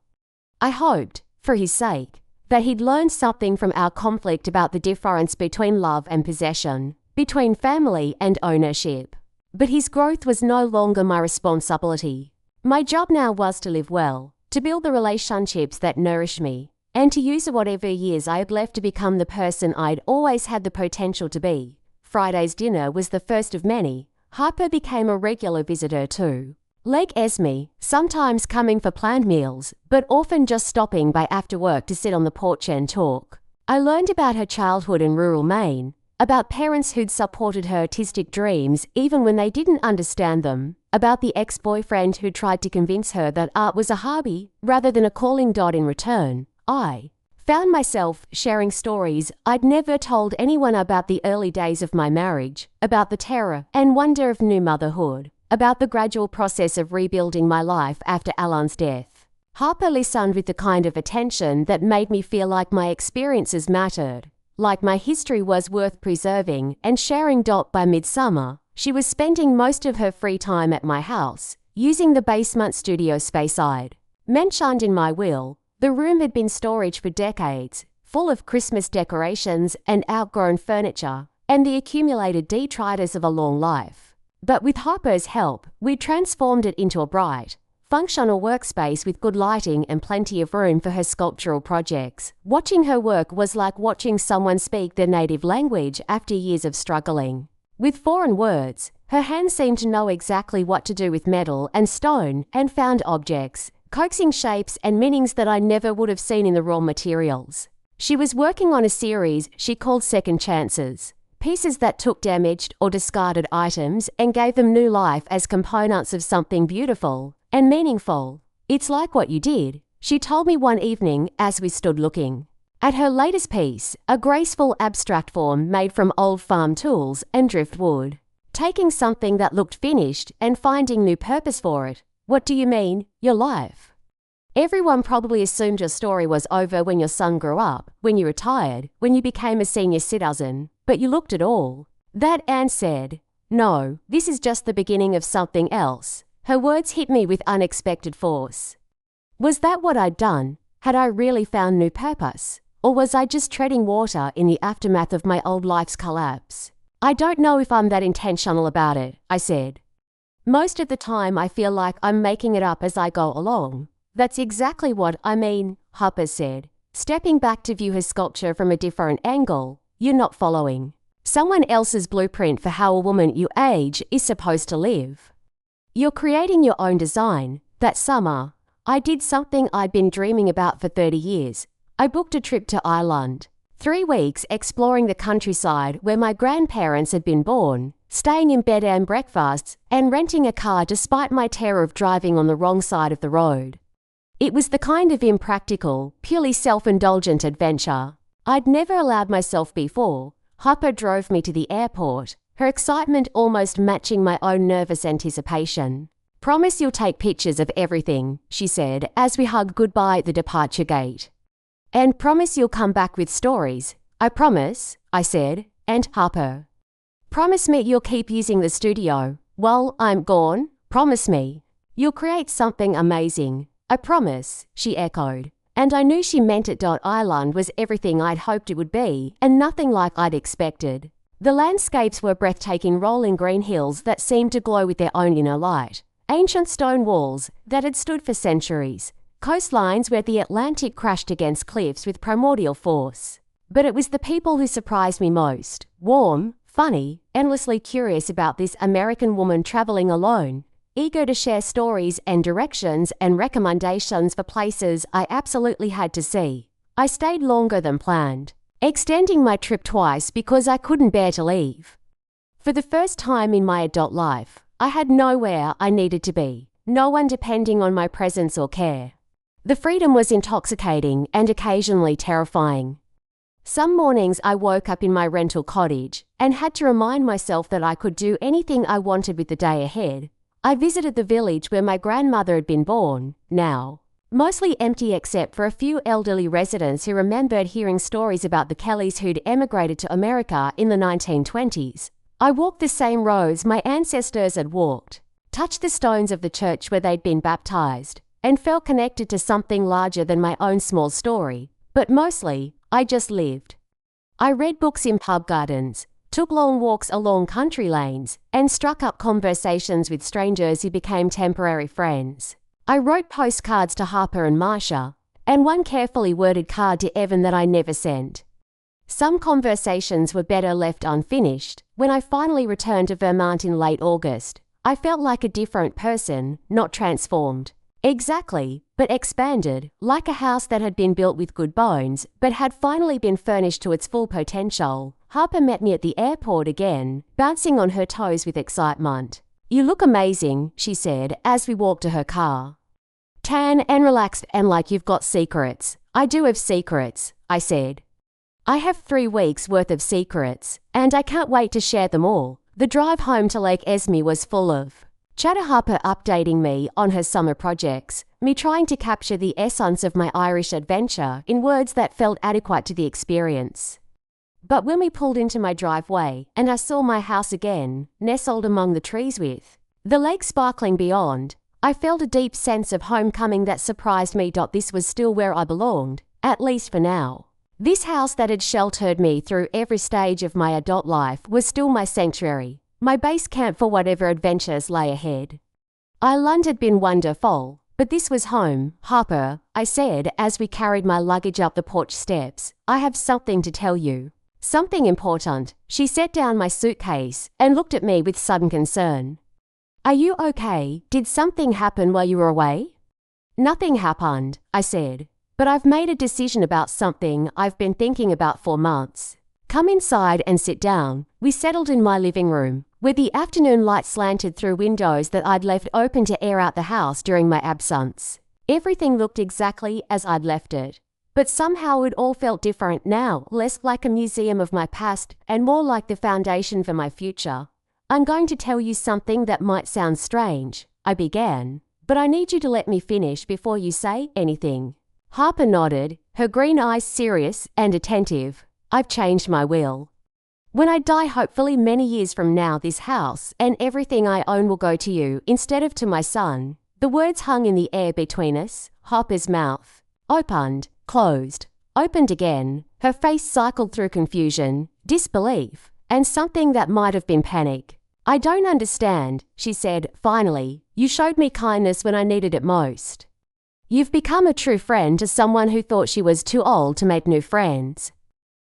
I hoped, for his sake, that he'd learned something from our conflict about the difference between love and possession, between family and ownership. But his growth was no longer my responsibility. My job now was to live well, to build the relationships that nourish me, and to use whatever years I had left to become the person I'd always had the potential to be. Friday's dinner was the first of many. Harper became a regular visitor too. Lake Esme, sometimes coming for planned meals, but often just stopping by after work to sit on the porch and talk. I learned about her childhood in rural Maine, about parents who'd supported her artistic dreams even when they didn't understand them, about the ex-boyfriend who tried to convince her that art was a hobby rather than a calling. In return, I found myself sharing stories I'd never told anyone about the early days of my marriage, about the terror and wonder of new motherhood, about the gradual process of rebuilding my life after Alan's death. Harper listened with the kind of attention that made me feel like my experiences mattered, like my history was worth preserving and sharing. By midsummer, she was spending most of her free time at my house, using the basement studio space I'd mentioned in my will. The room had been storage for decades, full of Christmas decorations and outgrown furniture, and the accumulated detritus of a long life. But with Harper's help, we transformed it into a bright, functional workspace with good lighting and plenty of room for her sculptural projects. Watching her work was like watching someone speak their native language after years of struggling with foreign words. Her hands seemed to know exactly what to do with metal and stone and found objects, coaxing shapes and meanings that I never would have seen in the raw materials. She was working on a series she called Second Chances, pieces that took damaged or discarded items and gave them new life as components of something beautiful and meaningful. It's like what you did, she told me one evening as we stood looking At her latest piece, a graceful abstract form made from old farm tools and driftwood. Taking something that looked finished and finding new purpose for it. What do you mean, your life? Everyone probably assumed your story was over when your son grew up, when you retired, when you became a senior citizen, but you looked at all. That Anne said, "No, this is just the beginning of something else." Her words hit me with unexpected force. Was that what I'd done? Had I really found new purpose? Or was I just treading water in the aftermath of my old life's collapse? I don't know if I'm that intentional about it, I said. Most of the time I feel like I'm making it up as I go along. That's exactly what I mean, Harper said, stepping back to view his sculpture from a different angle. You're not following someone else's blueprint for how a woman your age is supposed to live. You're creating your own design. That summer, I did something I'd been dreaming about for 30 years. I booked a trip to Ireland. 3 weeks exploring the countryside where my grandparents had been born, staying in bed and breakfasts, and renting a car despite my terror of driving on the wrong side of the road. It was the kind of impractical, purely self-indulgent adventure I'd never allowed myself before. Harper drove me to the airport, her excitement almost matching my own nervous anticipation. "Promise you'll take pictures of everything," she said as we hugged goodbye at the departure gate. "And promise you'll come back with stories." "I promise," I said, and Harper. "Promise me you'll keep using the studio while I'm gone. Promise me. You'll create something amazing." "I promise," she echoed. And I knew she meant it. Ireland was everything I'd hoped it would be, and nothing like I'd expected. The landscapes were breathtaking, rolling green hills that seemed to glow with their own inner light, ancient stone walls that had stood for centuries, coastlines where the Atlantic crashed against cliffs with primordial force. But it was the people who surprised me most. Warm, funny, endlessly curious about this American woman traveling alone, eager to share stories and directions and recommendations for places I absolutely had to see. I stayed longer than planned, extending my trip twice because I couldn't bear to leave. For the first time in my adult life, I had nowhere I needed to be, no one depending on my presence or care. The freedom was intoxicating and occasionally terrifying. Some mornings I woke up in my rental cottage and had to remind myself that I could do anything I wanted with the day ahead. I visited the village where my grandmother had been born, now mostly empty except for a few elderly residents who remembered hearing stories about the Kellys who'd emigrated to America in the 1920s. I walked the same roads my ancestors had walked, touched the stones of the church where they'd been baptized, and felt connected to something larger than my own small story. But mostly, I just lived. I read books in pub gardens, took long walks along country lanes, and struck up conversations with strangers who became temporary friends. I wrote postcards to Harper and Marcia, and one carefully worded card to Evan that I never sent. Some conversations were better left unfinished. When I finally returned to Vermont in late August, I felt like a different person, not transformed. Exactly, but expanded, like a house that had been built with good bones, but had finally been furnished to its full potential. Harper met me at the airport again, bouncing on her toes with excitement. "You look amazing," she said as we walked to her car. "Tan and relaxed and like you've got secrets." "I do have secrets," I said. "I have 3 weeks worth of secrets, and I can't wait to share them all." The drive home to Lake Esme was full of chatter, Harper updating me on her summer projects, me trying to capture the essence of my Irish adventure in words that felt adequate to the experience. But when we pulled into my driveway and I saw my house again, nestled among the trees with the lake sparkling beyond, I felt a deep sense of homecoming that surprised me. This was still where I belonged, at least for now. This house that had sheltered me through every stage of my adult life was still my sanctuary, my base camp for whatever adventures lay ahead. Ireland had been wonderful, but this was home. "Harper," I said as we carried my luggage up the porch steps, "I have something to tell you." "Something important." She set down my suitcase and looked at me with sudden concern. "Are you okay? Did something happen while you were away?" "Nothing happened," I said, "but I've made a decision about something I've been thinking about for months." "Come inside and sit down." We settled in my living room, where the afternoon light slanted through windows that I'd left open to air out the house during my absence. Everything looked exactly as I'd left it. But somehow it all felt different now, less like a museum of my past and more like the foundation for my future. I'm going to tell you something that might sound strange, I began, but I need you to let me finish before you say anything. Harper nodded, her green eyes serious and attentive. I've changed my will. When I die, hopefully many years from now, this house and everything I own will go to you instead of to my son. The words hung in the air between us. Harper's mouth opened, closed, opened again. Her face cycled through confusion, disbelief, and something that might have been panic. I don't understand, she said, finally. You showed me kindness when I needed it most. You've become a true friend to someone who thought she was too old to make new friends.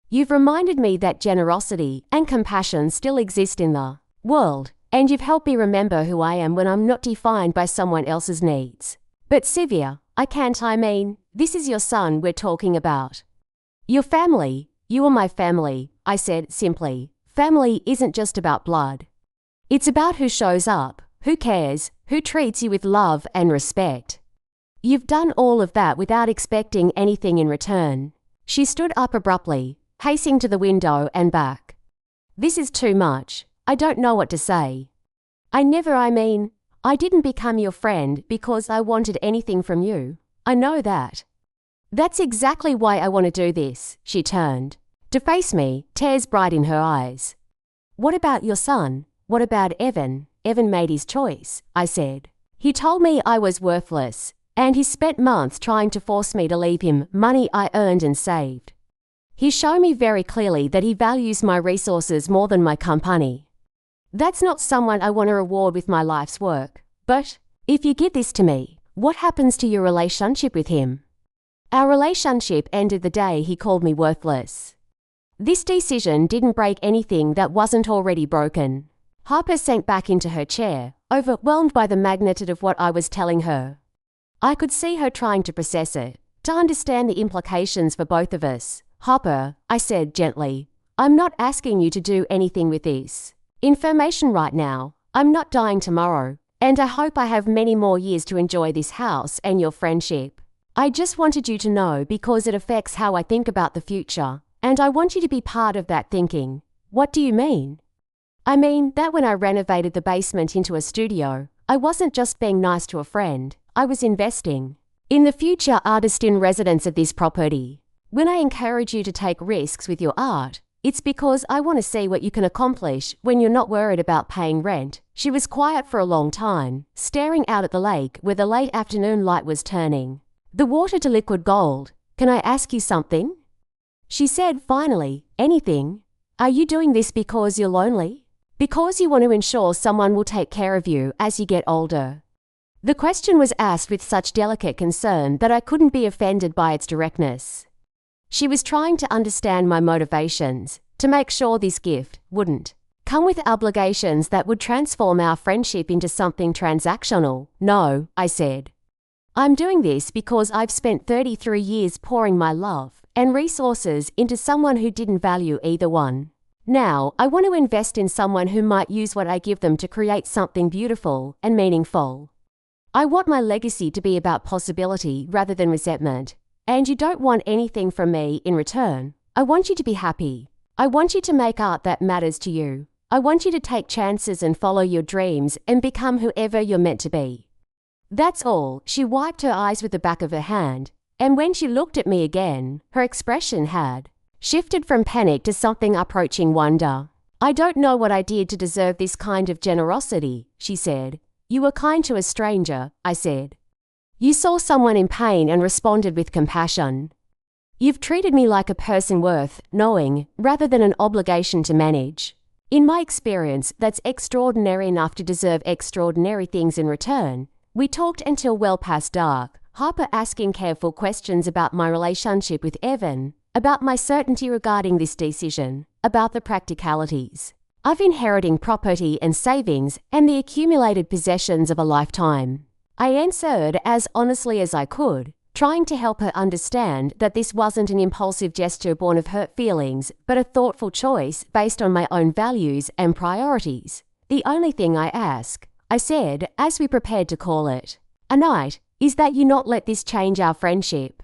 You've reminded me that generosity and compassion still exist in the world, and you've helped me remember who I am when I'm not defined by someone else's needs. But Sylvia, I mean, this is your son we're talking about. Your family, you are my family, I said simply. Family isn't just about blood. It's about who shows up, who cares, who treats you with love and respect. You've done all of that without expecting anything in return. She stood up abruptly, pacing to the window and back. This is too much. I don't know what to say. I didn't become your friend because I wanted anything from you. I know that. That's exactly why I want to do this, she turned. To face me, tears bright in her eyes. What about your son? What about Evan? Evan made his choice, I said. He told me I was worthless, and he spent months trying to force me to leave him money I earned and saved. He's shown me very clearly that he values my resources more than my company. That's not someone I want to reward with my life's work. But if you give this to me, what happens to your relationship with him? Our relationship ended the day he called me worthless. This decision didn't break anything that wasn't already broken. Harper sank back into her chair, overwhelmed by the magnitude of what I was telling her. I could see her trying to process it, to understand the implications for both of us. Harper, I said gently, I'm not asking you to do anything with this information right now. I'm not dying tomorrow, and I hope I have many more years to enjoy this house and your friendship. I just wanted you to know because it affects how I think about the future, and I want you to be part of that thinking. What do you mean? I mean that when I renovated the basement into a studio, I wasn't just being nice to a friend, I was investing in the future artist-in-residence of this property. When I encourage you to take risks with your art, it's because I want to see what you can accomplish when you're not worried about paying rent. She was quiet for a long time, staring out at the lake where the late afternoon light was turning the water to liquid gold. Can I ask you something? She said finally. Anything? Are you doing this because you're lonely? Because you want to ensure someone will take care of you as you get older? The question was asked with such delicate concern that I couldn't be offended by its directness. She was trying to understand my motivations, to make sure this gift wouldn't come with obligations that would transform our friendship into something transactional. No, I said. I'm doing this because I've spent 33 years pouring my love and resources into someone who didn't value either one. Now, I want to invest in someone who might use what I give them to create something beautiful and meaningful. I want my legacy to be about possibility rather than resentment. And you don't want anything from me in return. I want you to be happy. I want you to make art that matters to you. I want you to take chances and follow your dreams and become whoever you're meant to be. That's all. She wiped her eyes with the back of her hand, and when she looked at me again, her expression had shifted from panic to something approaching wonder. I don't know what I did to deserve this kind of generosity, she said. You were kind to a stranger, I said. You saw someone in pain and responded with compassion. You've treated me like a person worth knowing rather than an obligation to manage. In my experience, that's extraordinary enough to deserve extraordinary things in return. We talked until well past dark, Harper asking careful questions about my relationship with Evan, about my certainty regarding this decision, about the practicalities of inheriting property and savings and the accumulated possessions of a lifetime. I answered as honestly as I could, trying to help her understand that this wasn't an impulsive gesture born of hurt feelings, but a thoughtful choice based on my own values and priorities. The only thing I ask, I said as we prepared to call it a night, is that you not let this change our friendship.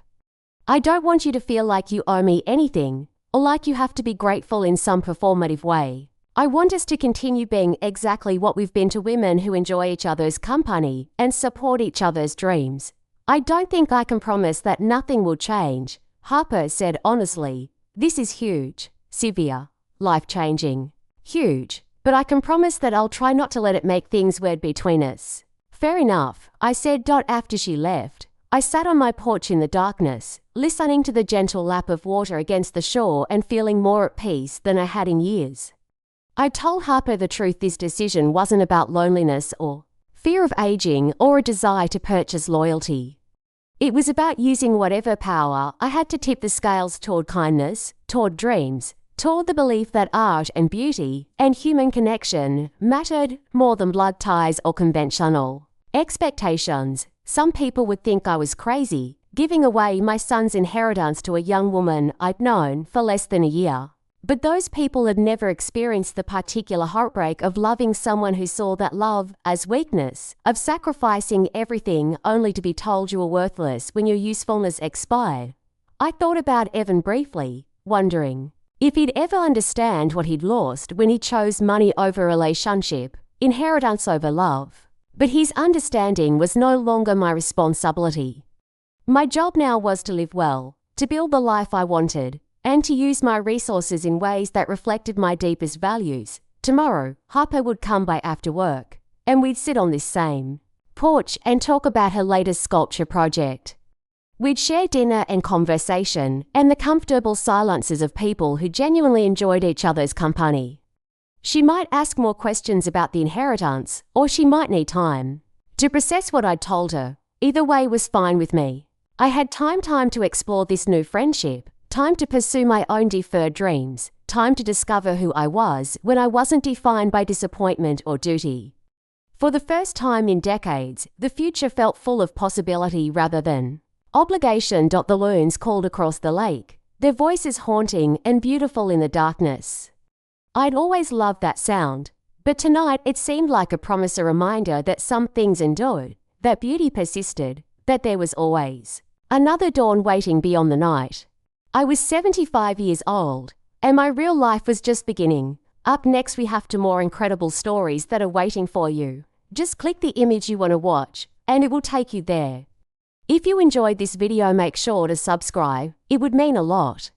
I don't want you to feel like you owe me anything, or like you have to be grateful in some performative way. I want us to continue being exactly what we've been to women who enjoy each other's company and support each other's dreams. I don't think I can promise that nothing will change, Harper said honestly. This is huge, severe, life-changing. Huge, but I can promise that I'll try not to let it make things weird between us. Fair enough, I said. After she left, I sat on my porch in the darkness, listening to the gentle lap of water against the shore and feeling more at peace than I had in years. I told Harper the truth. This decision wasn't about loneliness or fear of aging or a desire to purchase loyalty. It was about using whatever power I had to tip the scales toward kindness, toward dreams, toward the belief that art and beauty and human connection mattered more than blood ties or conventional expectations. Some people would think I was crazy, giving away my son's inheritance to a young woman I'd known for less than a year. But those people had never experienced the particular heartbreak of loving someone who saw that love as weakness, of sacrificing everything only to be told you were worthless when your usefulness expired. I thought about Evan briefly, wondering if he'd ever understand what he'd lost when he chose money over relationship, inheritance over love. But his understanding was no longer my responsibility. My job now was to live well, to build the life I wanted, and to use my resources in ways that reflected my deepest values. Tomorrow, Harper would come by after work, and we'd sit on this same porch and talk about her latest sculpture project. We'd share dinner and conversation, and the comfortable silences of people who genuinely enjoyed each other's company. She might ask more questions about the inheritance, or she might need time to process what I'd told her. Either way was fine with me. I had time to explore this new friendship, time to pursue my own deferred dreams, time to discover who I was when I wasn't defined by disappointment or duty. For the first time in decades, the future felt full of possibility rather than obligation. The loons called across the lake, their voices haunting and beautiful in the darkness. I'd always loved that sound, but tonight it seemed like a promise, a reminder that some things endured, that beauty persisted, that there was always another dawn waiting beyond the night. I was 75 years old, and my real life was just beginning. Up next we have 2 more incredible stories that are waiting for you. Just click the image you want to watch, and it will take you there. If you enjoyed this video, make sure to subscribe. It would mean a lot.